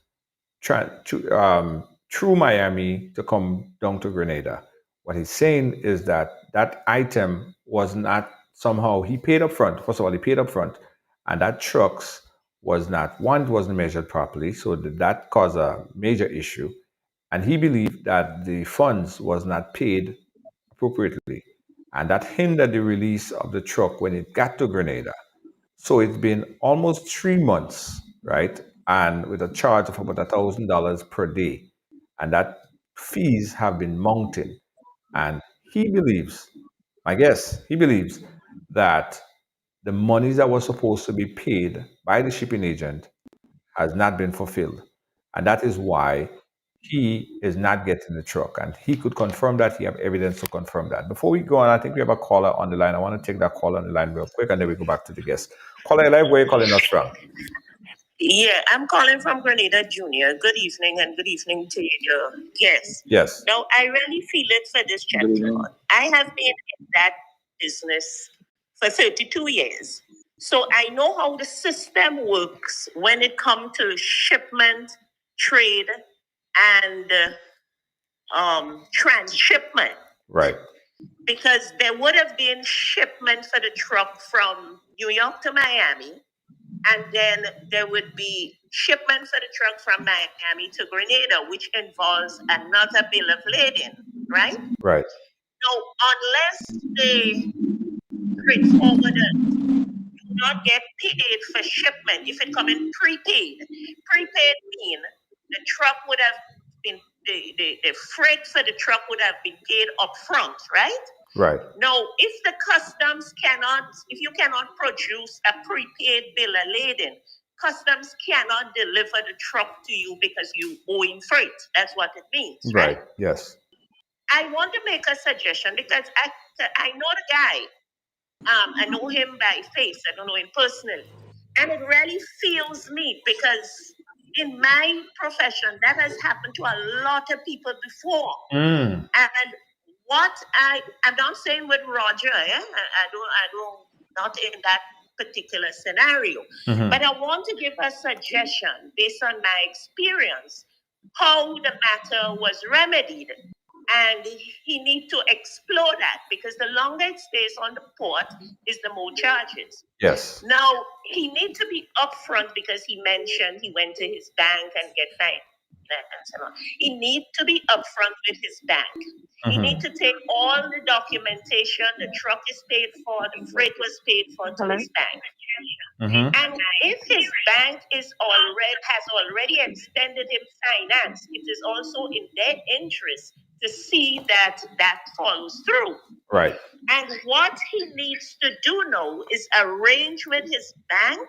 through Miami to come down to Grenada. What he's saying is that item was not somehow, he paid up front. First of all, he paid up front, and that trucks wasn't measured properly, so that caused a major issue. And he believed that the funds was not paid appropriately. and that hindered the release of the truck when it got to Grenada. So it's been almost 3 months, right? And with a charge of about $1,000 per day. And that fees have been mounting. And he believes, I guess, he believes that the monies that was supposed to be paid by the shipping agent has not been fulfilled. And that is why he is not getting the truck. And he could confirm that. He have evidence to confirm that. Before we go on, I think we have a caller on the line. I want to take that caller on the line real quick, and then we go back to the guest. Caller, live, where are you calling us from? Yeah, I'm calling from Grenada Junior. Good evening, and good evening to your guests. Yes. Now, I really feel it for this gentleman. I have been in that business for 32 years. So I know how the system works when it comes to shipment, trade, and transshipment. Right. Because there would have been shipment for the truck from New York to Miami, and then there would be shipment for the truck from Miami to Grenada, which involves another bill of lading, right? Right. So unless the freight forwarder do not get paid for shipment, if it come in prepaid mean the truck would have been the freight for the truck would have been paid up front, right? Right. Now, if the customs if you cannot produce a prepaid bill of lading, customs cannot deliver the truck to you because you owing freight. That's what it means, right? Yes. I want to make a suggestion because I know the guy. I know him by face. I don't know him personally. And it really feels me because in my profession, that has happened to a lot of people before. And what I'm not saying with Roger, I don't, not in that particular scenario. But I want to give a suggestion based on my experience, how the matter was remedied. And he needs to explore that because the longer it stays on the port is the more charges. Yes. Now, he needs to be upfront because he mentioned he went to his bank and get finance. He needs to be upfront with his bank. He needs to take all the documentation, the truck is paid for, the freight was paid for to his bank. And if his bank has already extended him finance, it is also in their interest to see that follows through. Right. And what he needs to do now is arrange with his bank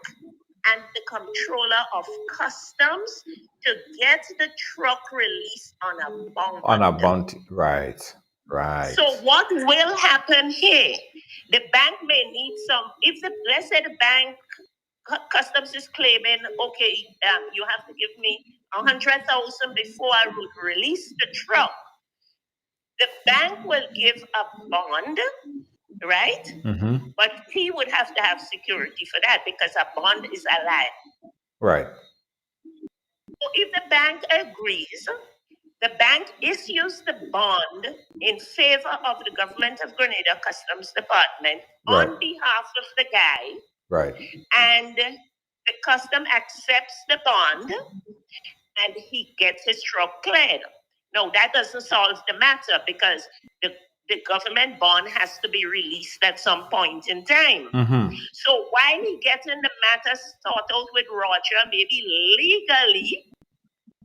and the controller of customs to get the truck released on a bond. On a bounty. Right. So what will happen here? The bank may need let's say the bank customs is claiming, okay, you have to give me 100,000 before I would release the truck. The bank will give a bond, right? But he would have to have security for that because a bond is a lie. Right. So if the bank agrees, the bank issues the bond in favor of the government of Grenada Customs Department on behalf of the guy. Right. And the custom accepts the bond and he gets his truck cleared. No, that doesn't solve the matter because the government bond has to be released at some point in time. So while he getting the matter sorted out with Roger, maybe legally,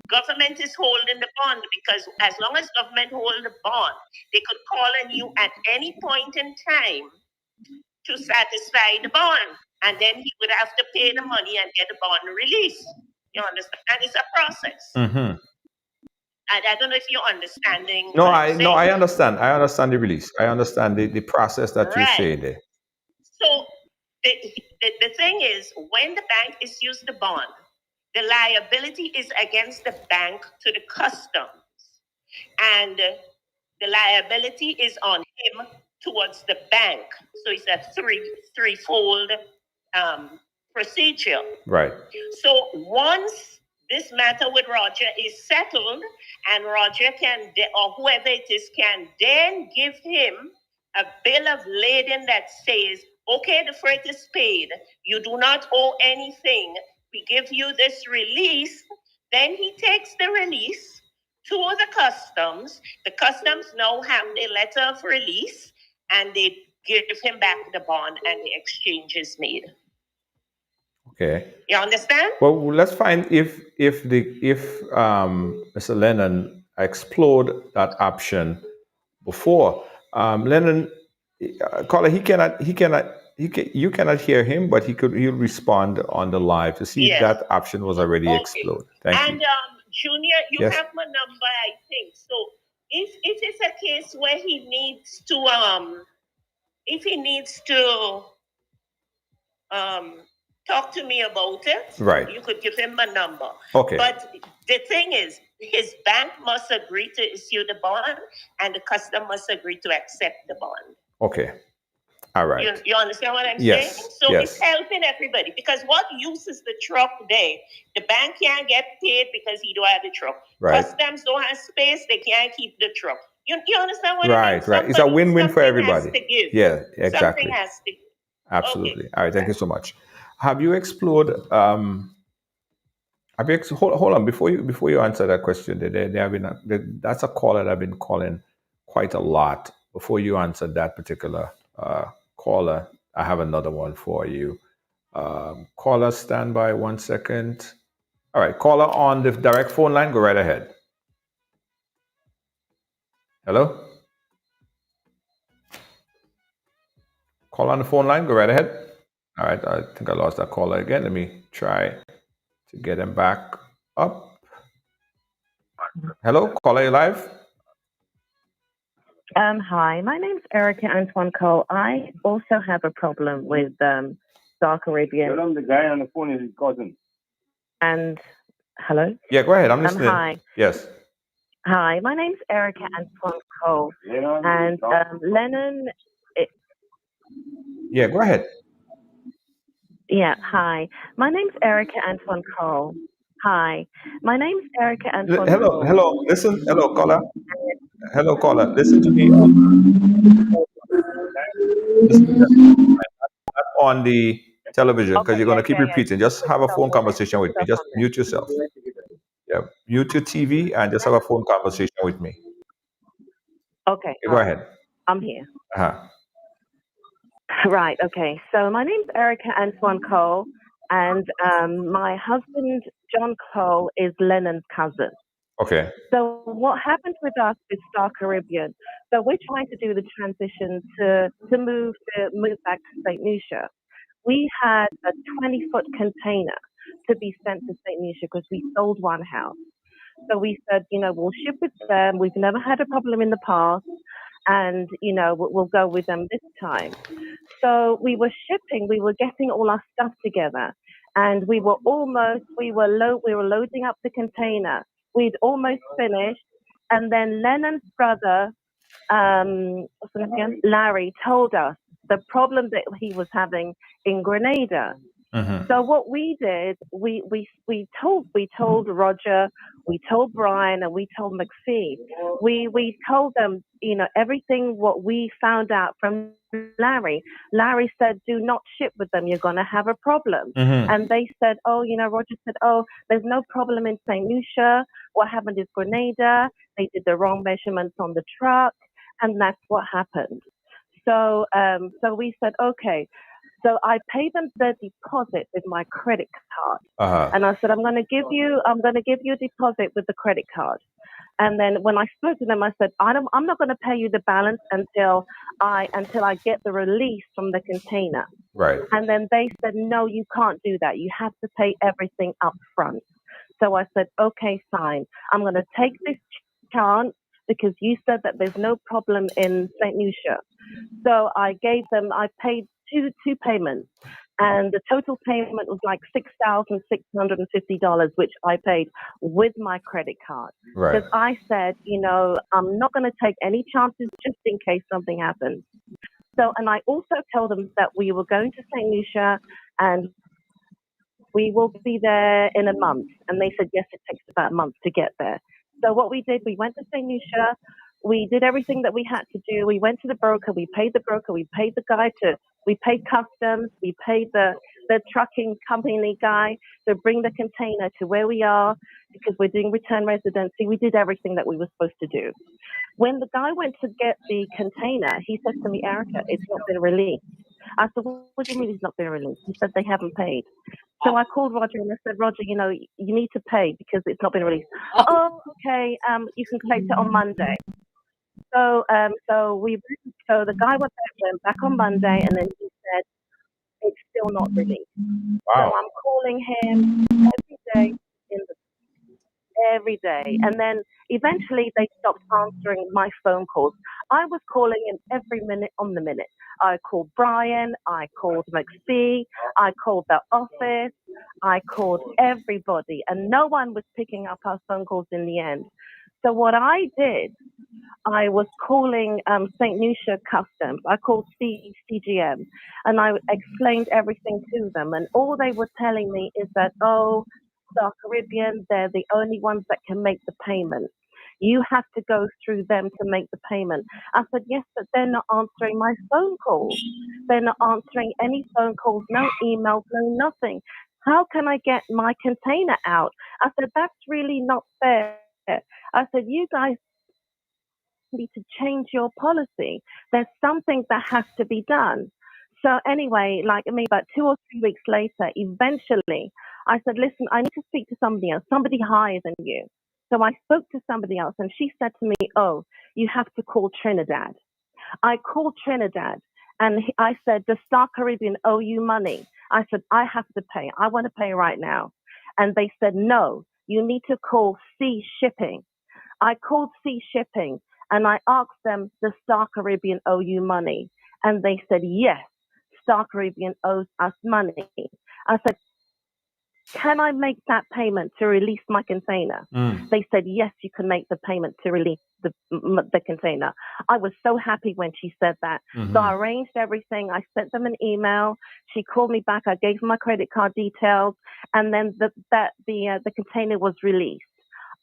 government is holding the bond because as long as government hold the bond, they could call on you at any point in time to satisfy the bond. And then he would have to pay the money and get the bond released. You understand? That is a process. I don't know if you're understanding. No, I understand. I understand the release. I understand the process that you say there. So the thing is, when the bank issues the bond, the liability is against the bank to the customs. And the liability is on him towards the bank. So it's a threefold procedure. Right. So once this matter with Roger is settled, and Roger or whoever it is can then give him a bill of lading that says, okay, the freight is paid. You do not owe anything. We give you this release. Then he takes the release to the customs. The customs now have the letter of release, and they give him back the bond, and the exchange is made. Okay. You understand? Well, let's find if Mr. Lennon explored that option before. Lennon, caller, you cannot hear him, but he'll respond on the live to see if Yes. that option was already Okay. explored. Thank And you. Junior, you Yes. have my number, I think. So if it's a case where he needs to talk to me about it, Right. you could give him a number. Okay. But the thing is, his bank must agree to issue the bond, and the customer must agree to accept the bond. Okay. All right. You understand what I'm Yes, saying? So yes. it's helping everybody, because what use is the truck there? The bank can't get paid because he don't have the truck. Right. Customs don't have space, they can't keep the truck. You understand what I mean? Right. It's a win-win for everybody. Something has to give. Yeah, exactly. Something has to give. Absolutely. Okay. All right. Thank you so much. Have you explored? Hold on before you answer that question. That's a caller that I've been calling quite a lot. Before you answer that particular caller, I have another one for you. Caller, stand by 1 second. All right, caller on the direct phone line. Go right ahead. Hello. Call on the phone line. Go right ahead. All right, I think I lost that caller again. Let me try to get him back up. Hello, caller, you live? Hi, my name's Erica Antoine Cole. I also have a problem with Star Caribbean. The guy on the phone is his cousin. And hello? Yeah, go ahead. I'm listening. Hi. Yes. Hi, my name's Erica Antoine Cole. And Lennon, Yeah, go ahead. yeah, hi. My name's Erica Antoine Cole. Hi. My name's Erica Antoine Cole. Hello. Listen. Hello, caller. Hello, caller. Listen to me. Listen not on the television, because you're going to keep repeating. Just have a phone conversation with me. Just mute yourself. Yeah, mute your TV and just have a phone conversation with me. Okay. Go ahead. I'm here. Uh-huh. Right, okay. So my name's Erica Antoine Cole, and my husband, John Cole, is Lennon's cousin. Okay. So what happened with us with Star Caribbean? So we're trying to do the transition to move back to St. Lucia. We had a 20-foot container to be sent to St. Lucia because we sold one house. So we said, we'll ship with them. We've never had a problem in the past, and we'll go with them this time. So we were shipping. We were getting all our stuff together, and we were loading up the container. We'd almost finished, and then Lennon's brother, what's his name again? Larry, told us the problem that he was having in Grenada. Mm-hmm. So what we did, we told Roger, we told Brian, and we told McPhee. We told them, everything what we found out from Larry. Larry said, do not ship with them. You're going to have a problem. Mm-hmm. And they said, Roger said, there's no problem in St. Lucia. What happened is Grenada. They did the wrong measurements on the truck. And that's what happened. So we said, okay. So I paid them the deposit with my credit card. Uh-huh. And I said, I'm going to give you a deposit with the credit card. And then when I spoke to them, I said, I'm not going to pay you the balance until I get the release from the container. Right. And then they said, no, you can't do that. You have to pay everything up front. So I said, okay, fine. I'm going to take this chance because you said that there's no problem in St. Lucia. So I paid two payments, and the total payment was like $6,650, which I paid with my credit card. Right. Because I said, I'm not going to take any chances just in case something happens. So, and I also told them that we were going to St. Lucia and we will be there in a month. And they said, yes, it takes about a month to get there. So what we did, we went to St. Lucia. We did everything that we had to do. We went to the broker. We paid the broker. We paid the guy we paid customs. We paid the trucking company guy to bring the container to where we are because we're doing return residency. We did everything that we were supposed to do. When the guy went to get the container, he said to me, Erica, it's not been released. I said, what do you mean it's not been released? He said they haven't paid. So I called Roger and I said, Roger, you know, you need to pay because it's not been released. Oh, okay. You can collect it on Monday. So so the guy went back on Monday, and then he said it's still not released. So Wow. I'm calling him every day every day. And then eventually they stopped answering my phone calls. I was calling him every minute on the minute. I called Brian, I called McPhee, I called the office, I called everybody, and no one was picking up our phone calls in the end. So what I did, I was calling St. Lucia Customs. I called CGM, and I explained everything to them. And all they were telling me is that, oh, Star Caribbean, they're the only ones that can make the payment. You have to go through them to make the payment. I said, yes, but they're not answering my phone calls. They're not answering any phone calls, no emails, no nothing. How can I get my container out? I said, that's really not fair. I said, you guys need to change your policy. There's something that has to be done. So anyway, like I mean, about 2 or 3 weeks later, eventually I said, listen, I need to speak to somebody else, somebody higher than you. So I spoke to somebody else and she said to me, oh, you have to call Trinidad. I called Trinidad and I said, does Star Caribbean owe you money? I said, I have to pay. I want to pay right now. And they said, no, you need to call Sea Shipping. I called Sea Shipping and I asked them, does Star Caribbean owe you money? And they said, yes, Star Caribbean owes us money. I said, can I make that payment to release my container? They said, yes, you can make the payment to release the container. I was so happy when she said that. So I arranged everything. I sent them an email. She called me back. I gave her my credit card details. And then the container was released.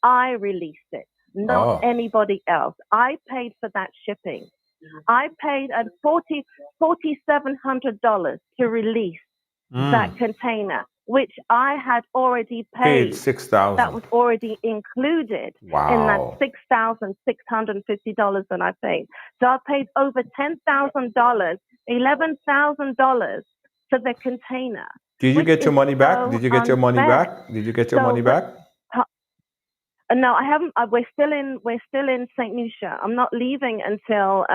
I released it, not anybody else. I paid for that shipping. I paid $4,700 to release that container, which I had already paid. $6,000. That was already included in that $6,650 that I paid. So I paid over $10,000, $11,000 for the container. Did you get your money back? Did you get your money back? Did you get your money back? No, I haven't. We're still in St. Lucia. I'm not leaving until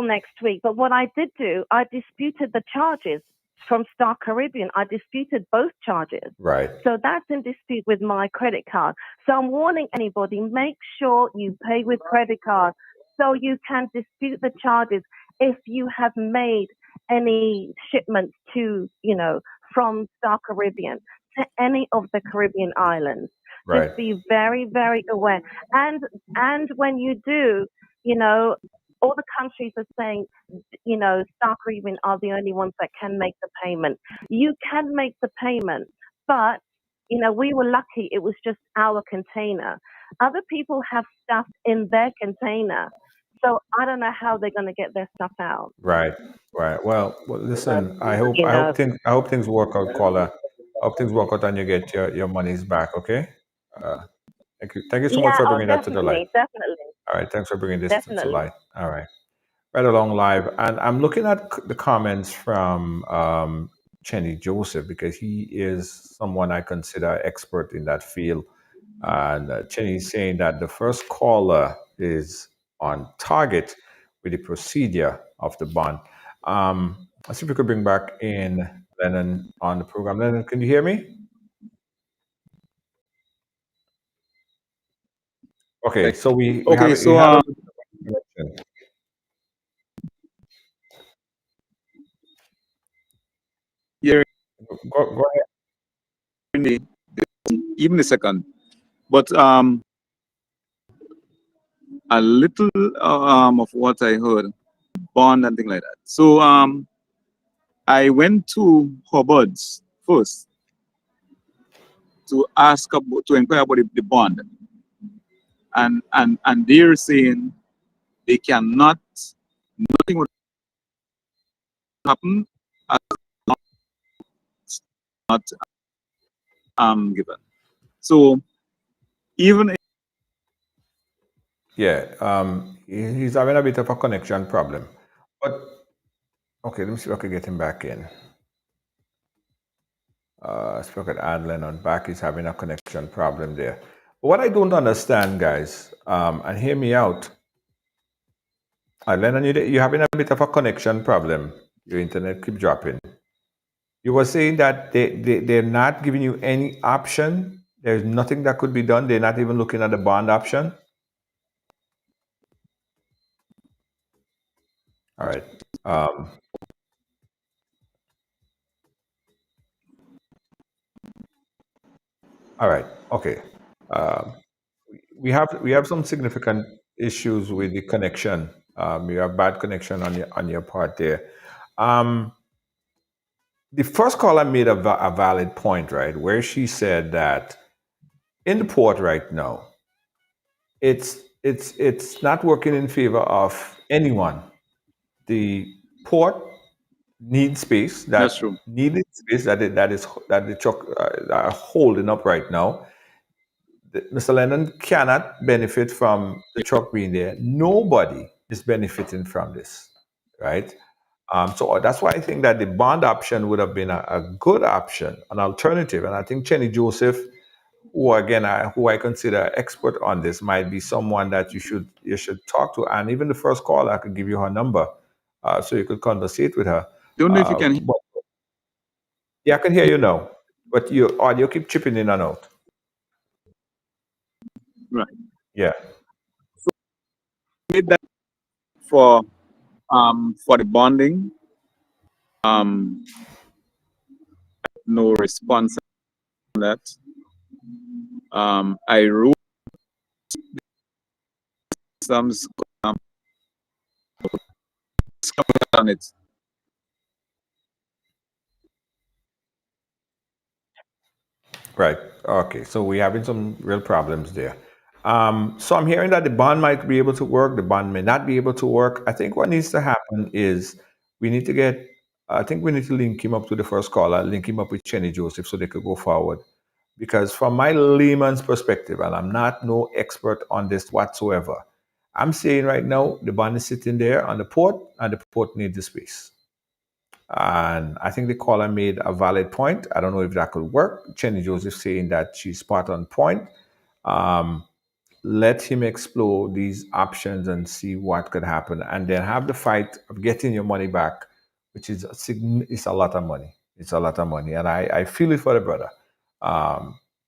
next week. But what I did do, I disputed the charges from Star Caribbean. I disputed both charges. Right. So that's in dispute with my credit card. So I'm warning anybody, make sure you pay with credit card so you can dispute the charges if you have made any shipments to, from Star Caribbean to any of the Caribbean islands. Right. Just be very, very aware. And when you do, all the countries are saying, Star Caribbean are the only ones that can make the payment. You can make the payment, but, we were lucky it was just our container. Other people have stuff in their container. So I don't know how they're going to get their stuff out. Right. Well, listen, I hope things work out, caller. I hope things work out and you get your monies back, okay? Thank you. Thank you so much for bringing that to the light. Definitely. All right, thanks for bringing this to light. All right. Right along live. And I'm looking at the comments from Chenny Joseph because he is someone I consider expert in that field. And Chenny is saying that the first caller is on target with the procedure of the bond. Let's see if we could bring back in Lennon on the program. Lennon, can you hear me? Okay, so we have So a connection. yeah, Go ahead. even the second, but a little of what I heard, bond and things like that. So I went to Hubbard's first to inquire about the bond, and they're saying they cannot, nothing would happen as long as it's not given. So even Yeah, he's having a bit of a connection problem. But okay, let me see if I can get him back in. Let's look at add Lennon back. He's having a connection problem there. But what I don't understand, guys, and hear me out. Lennon, you're having a bit of a connection problem. Your internet keep dropping. You were saying that they're not giving you any option. There's nothing that could be done. They're not even looking at the bond option. All right. All right. Okay. Um, we have some significant issues with the connection. You have bad connection on your part there. Um, the first caller made a valid point, right, where she said that in the port right now, it's not working in favor of anyone. The port needs space That's that true. needed space that the truck are holding up right now. Mr. Lennon cannot benefit from the truck being there. Nobody is benefiting from this, right? So that's why I think that the bond option would have been a good option, an alternative. And I think Chenny Joseph, who again who I consider expert on this, might be someone that you should talk to. And even the first call, I could give you her number, so you could conversate with her. Don't know if you can hear. But yeah, I can hear you now, but your audio keep chipping in and out. Right. Yeah. With that for the bonding, no response on that. I wrote some on it. Right. Okay. So we're having some real problems there. So I'm hearing that the bond might be able to work, the bond may not be able to work. I think what needs to happen is we need to get, I think we need to link him up to the first caller, link him up with Chenny Joseph so they could go forward. Because from my layman's perspective, and I'm not no expert on this whatsoever, I'm saying right now the bond is sitting there on the port and the port needs the space. And I think the caller made a valid point. I don't know if that could work. Chenny Joseph saying that she's spot on point. Um, let him explore these options and see what could happen, and then have the fight of getting your money back, which is it's a lot of money. It's a lot of money, and I feel it for the brother.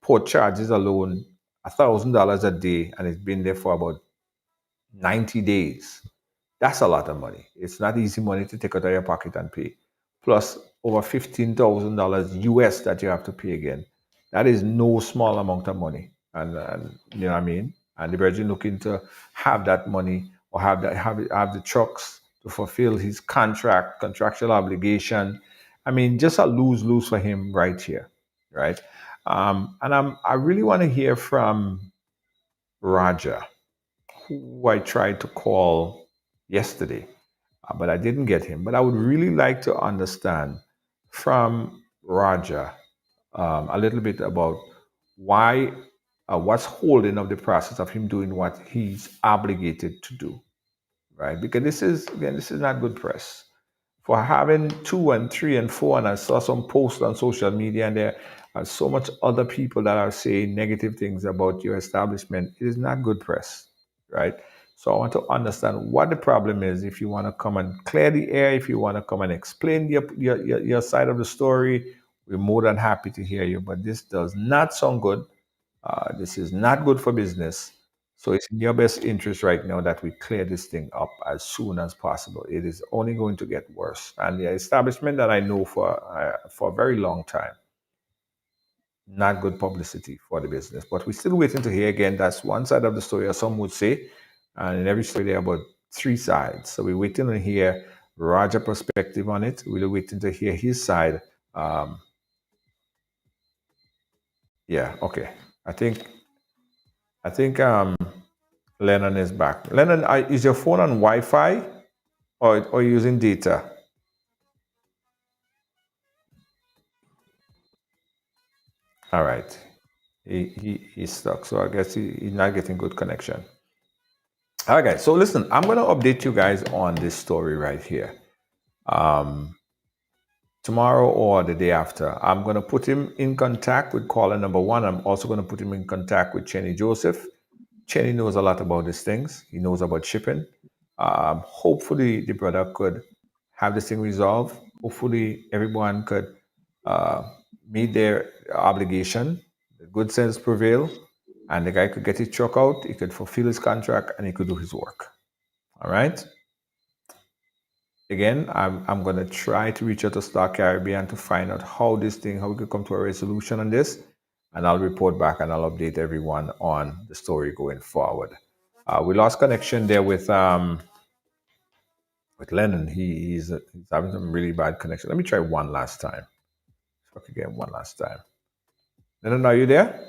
Port charges alone $1,000 a day, and it's been there for about 90 days. That's a lot of money. It's not easy money to take out of your pocket and pay. Plus over $15,000 US that you have to pay again. That is no small amount of money. And you know what I mean? And the Virgin looking to have that money or have the trucks to fulfill his contractual obligation. I mean, just a lose-lose for him right here. Right. And I really want to hear from Roger, who I tried to call yesterday, but I didn't get him. But I would really like to understand from Roger a little bit about why, what's holding up the process of him doing what he's obligated to do, right? Because this is not good press for having 2 and 3 and 4, and I saw some posts on social media, and there are so much other people that are saying negative things about your establishment. It is not good press, right? So I want to understand what the problem is. If you want to come and clear the air, if you want to come and explain your side of the story, we're more than happy to hear you. But this does not sound good. This is not good for business. So it's in your best interest right now that we clear this thing up as soon as possible. It is only going to get worse. And the establishment that I know for a very long time, not good publicity for the business. But we're still waiting to hear again. That's one side of the story, as some would say. And in every story, there are about 3 sides. So we're waiting to hear Roger's perspective on it. We're waiting to hear his side. Um, yeah, okay. I think Lennon is back. Lennon, is your phone on Wi-Fi or using data? All right. He's stuck, so I guess he's not getting good connection. All right, guys. So listen, I'm going to update you guys on this story right here. Tomorrow or the day after, I'm going to put him in contact with caller number one. I'm also going to put him in contact with Chenny Joseph. Chenny knows a lot about these things. He knows about shipping. Hopefully, the brother could have this thing resolved. Hopefully, everyone could uh, meet their obligation. Good sense prevail, and the guy could get his truck out. He could fulfill his contract, and he could do his work. All right. Again, I'm going to try to reach out to Star Caribbean to find out how we could come to a resolution on this. And I'll report back and I'll update everyone on the story going forward. We lost connection there with Lennon. He's having some really bad connection. Let me try one last time. Fuck again, one last time. Lennon, are you there?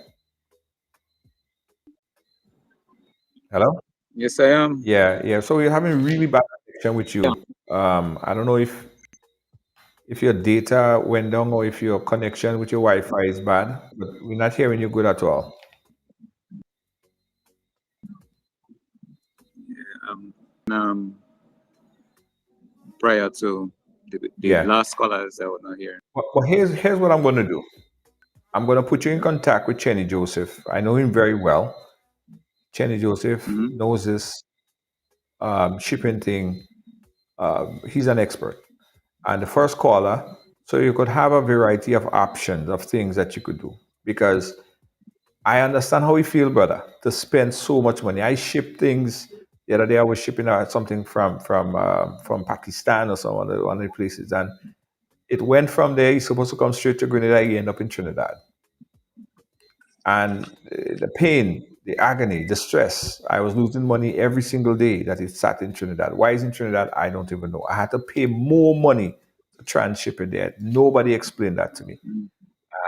Hello? Yes, I am. Yeah. So we're having really bad connection with you. I don't know if your data went down or if your connection with your Wi-Fi is bad, but we're not hearing you good at all. Um, prior to the Yeah. last callers, I was not hearing. Well, here's what I'm going to do. I'm going to put you in contact with Chenny Joseph. I know him very well. Chenny Joseph knows this shipping thing. He's an expert. And the first caller, so you could have a variety of options of things that you could do. Because I understand how you feel, brother, to spend so much money. I ship things. The other day I was shipping out something from Pakistan or one of the places, and it went from there. It's supposed to come straight to Grenada. You end up in Trinidad, and the pain, the agony, the stress. I was losing money every single day that it sat in Trinidad. Why is it in Trinidad? I don't even know. I had to pay more money to try and ship it there. Nobody explained that to me.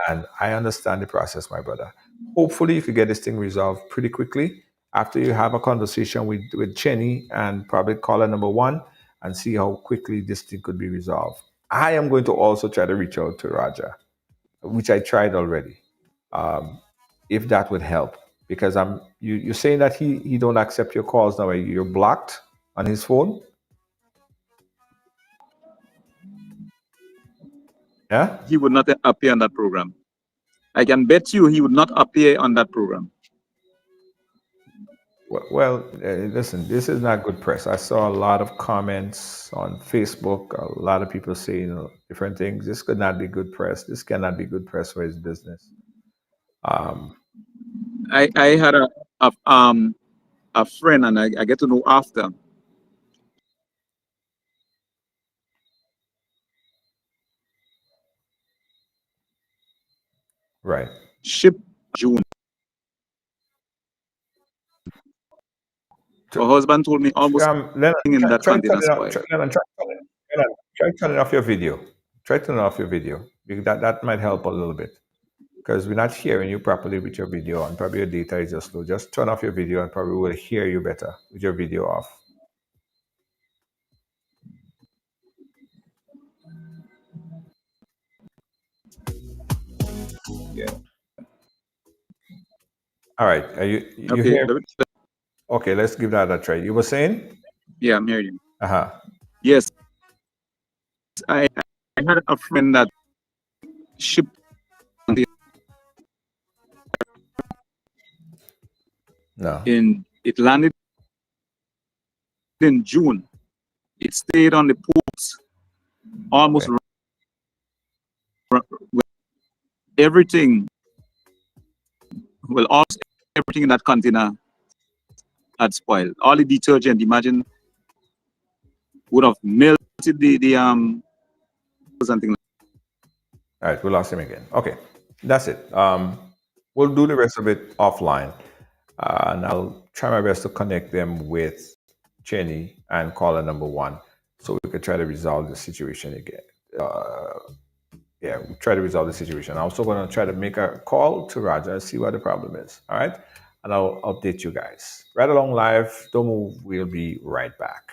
And I understand the process, my brother. Hopefully, you could get this thing resolved pretty quickly after you have a conversation with Chenny and probably caller number one and see how quickly this thing could be resolved. I am going to also try to reach out to Raja, which I tried already, if that would help. Because you're saying that he don't accept your calls now. You're blocked on his phone. Yeah. He would not appear on that program. I can bet you he would not appear on that program. Well, listen, this is not good press. I saw a lot of comments on Facebook, a lot of people saying different things. This could not be good press. This cannot be good press for his business. I had a friend, and I get to know after. Right. Ship June. Her husband told me almost Leonard, in that try container spoil. turning off your video. Try turning off your video. Because that might help a little bit. Because we're not hearing you properly with your video, and probably your data is just slow. Just turn off your video, and probably we'll hear you better with your video off. Yeah. All right. Are you Okay, hear? Okay, let's give that a try. You were saying? Yeah, I'm hearing you. Uh-huh. Yes. I had a friend that shipped. No. It landed in June. It stayed on the ports almost everything. Well, almost everything in that container had spoiled. All the detergent, imagine, would have melted the something like. All right, we lost him again. Okay, that's it. We'll do the rest of it offline, and I'll try my best to connect them with Chenny and caller number one, so we could try to resolve the situation again. We'll try to resolve the situation. I'm also going to try to make a call to Raja and see what the problem is. All right, and I'll update you guys. Ridealong live. Don't move. We'll be right back.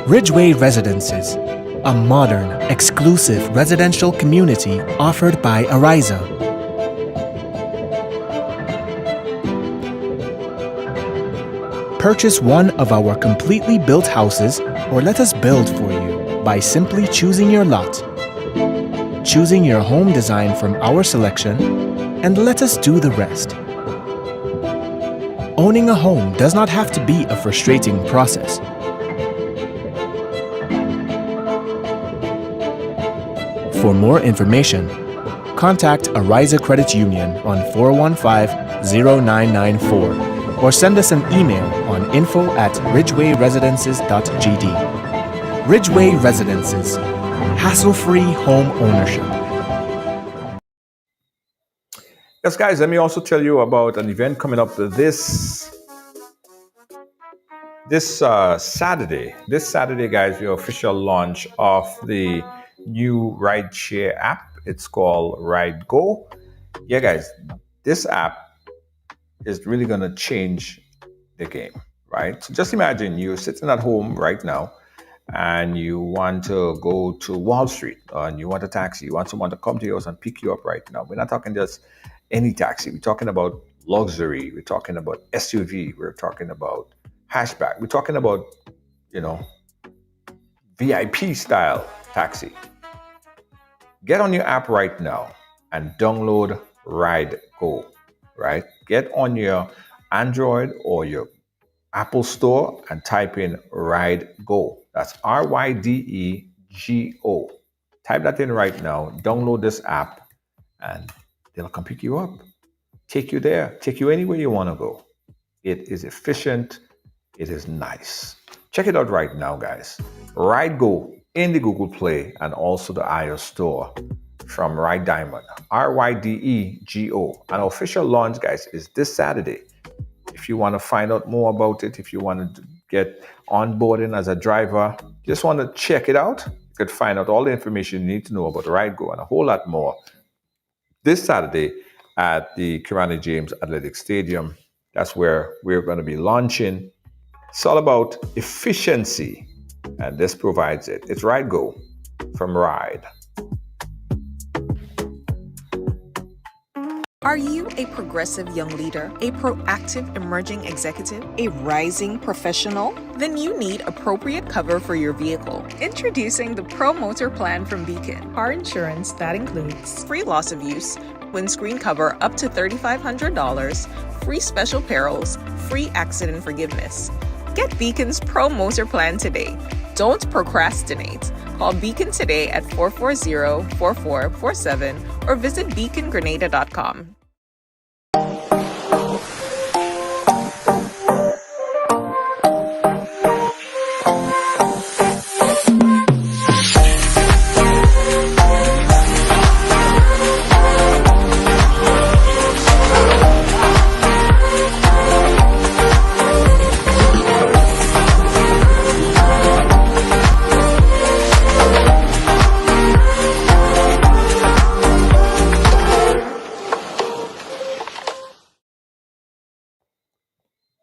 Ridgeway Residences, a modern, exclusive residential community offered by Ariza. Purchase one of our completely built houses or let us build for you by simply choosing your lot, choosing your home design from our selection, and let us do the rest. Owning a home does not have to be a frustrating process. For more information, contact Ariza Credit Union on 415-0994 or send us an email on info@ridgewayresidences.gd. Ridgeway Residences, hassle-free home ownership. Yes, guys, let me also tell you about an event coming up this Saturday. This Saturday, guys, the official launch of the new rideshare app. It's called Ride Go. Yeah, guys, this app is really going to change the game, right? So just imagine you're sitting at home right now and you want to go to Wall Street and you want a taxi. You want someone to come to your house and pick you up right now. We're not talking just any taxi. We're talking about luxury. We're talking about SUV. We're talking about hatchback. We're talking about, VIP style taxi. Get on your app right now and download Ride Go, right? Get on your Android or your Apple Store and type in Ride Go. That's RYDEGO. Type that in right now. Download this app and they'll come pick you up. Take you there. Take you anywhere you want to go. It is efficient. It is nice. Check it out right now, guys. Ride Go in the Google Play and also the iOS Store from Ride Diamond. RYDEGO. An official launch, guys, is this Saturday. If you want to find out more about it, if you want to get onboarding as a driver, just want to check it out, you could find out all the information you need to know about Ride Go and a whole lot more this Saturday at the Kirani James Athletic Stadium. That's where we're going to be launching. It's all about efficiency, and this provides it. It's Ride Go from Ride. Are you a progressive young leader, a proactive emerging executive, a rising professional? Then you need appropriate cover for your vehicle. Introducing the Pro Motor Plan from Beacon. Car insurance that includes free loss of use, windscreen cover up to $3,500, free special perils, free accident forgiveness. Get Beacon's Pro Motor Plan today. Don't procrastinate. Call Beacon today at 440-4447 or visit beacongrenada.com.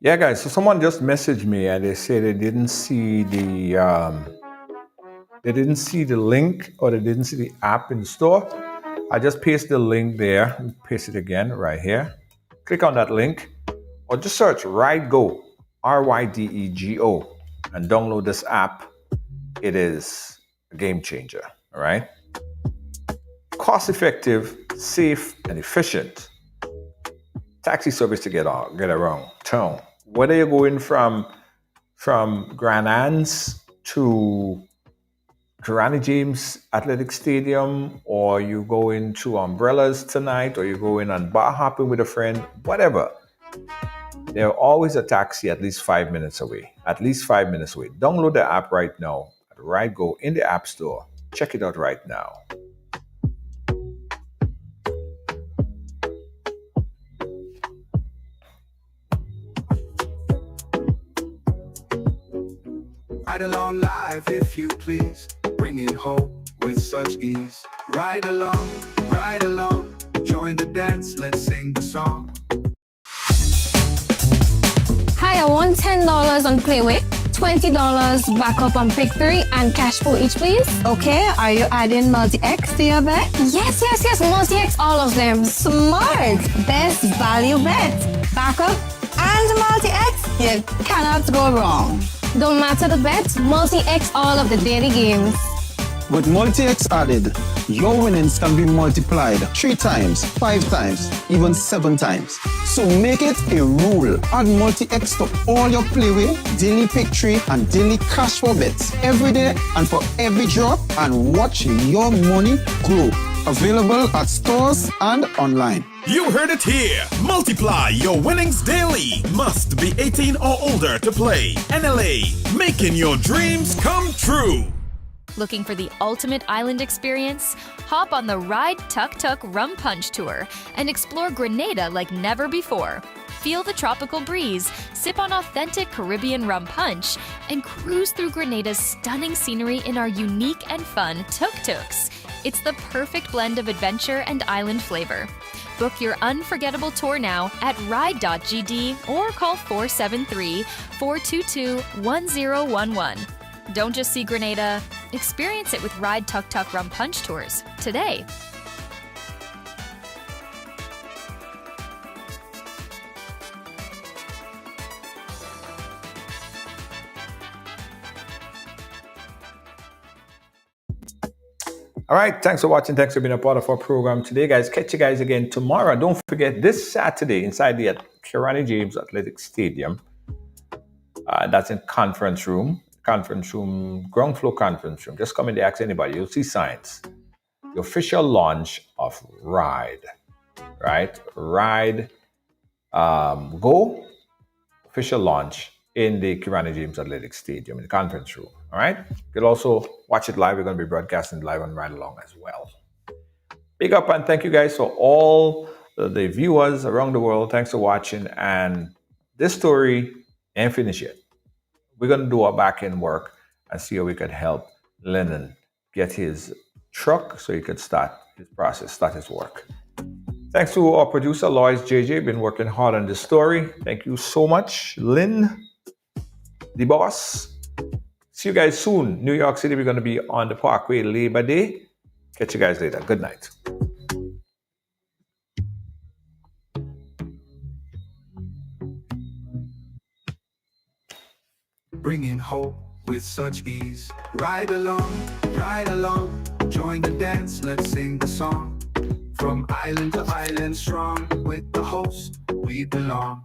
Yeah, guys. So someone just messaged me and they say they didn't see the link or they didn't see the app in the store. I just paste the link there. Paste it again right here. Click on that link or just search Ride Go, RYDEGO, and download this app. It is a game changer. All right. Cost effective, safe, and efficient taxi service to get around town. Whether you're going from Grand Anse to Kirani James Athletic Stadium, or you go into Umbrellas tonight, or you go in on bar hopping with a friend, whatever, there's always a taxi at least 5 minutes away. At least 5 minutes away. Download the app right now at Ride Go in the App Store. Check it out right now. Ride along live, if you please. Bring it home with such ease. Ride along, join the dance, let's sing the song. Hi, I want $10 on Playway, $20 backup on pick 3 and cash for each, please. Okay, are you adding multi-X to your bet? Yes, multi-X, all of them. Smart! Best value bet. Backup and multi-X. You cannot go wrong. Don't matter the bet, multi-X all of the daily games. With multi-X added, your winnings can be multiplied 3 times, 5 times, even 7 times. So make it a rule. Add multi-X to all your playway, daily pick 3 and daily cash for bets every day and for every drop, and watch your money grow. Available at stores and online. You heard it here. Multiply your winnings daily. Must be 18 or older to play. NLA, making your dreams come true. Looking for the ultimate island experience? Hop on the Ride Tuk Tuk Rum Punch Tour and explore Grenada like never before. Feel the tropical breeze, sip on authentic Caribbean rum punch, and cruise through Grenada's stunning scenery in our unique and fun tuk-tuks. It's the perfect blend of adventure and island flavor. Book your unforgettable tour now at ride.gd or call 473-422-1011. Don't just see Grenada, experience it with Ride Tuk Tuk Rum Punch Tours today. All right, thanks for watching. Thanks for being a part of our program today, guys. Catch you guys again tomorrow. Don't forget, this Saturday inside the Kirani James Athletic Stadium. That's in conference room, ground floor conference room. Just come in there, ask anybody. You'll see signs. The official launch of Ride, right? Ride Go, official launch in the Kirani James Athletic Stadium in the conference room. All right. You can also watch it live. We're going to be broadcasting live on Ridealong as well. Big up and thank you guys for all the viewers around the world. Thanks for watching. And this story ain't finished yet. We're going to do our back end work and see how we can help Lennon get his truck so he could start his process, start his work. Thanks to our producer, Lois JJ, been working hard on this story. Thank you so much, Lynn, the boss. See you guys soon. New York City, we're going to be on the Parkway Labor Day. Catch you guys later. Good night. Bringing hope with such ease. Ride along, join the dance, let's sing the song. From island to island strong, with the host, we belong.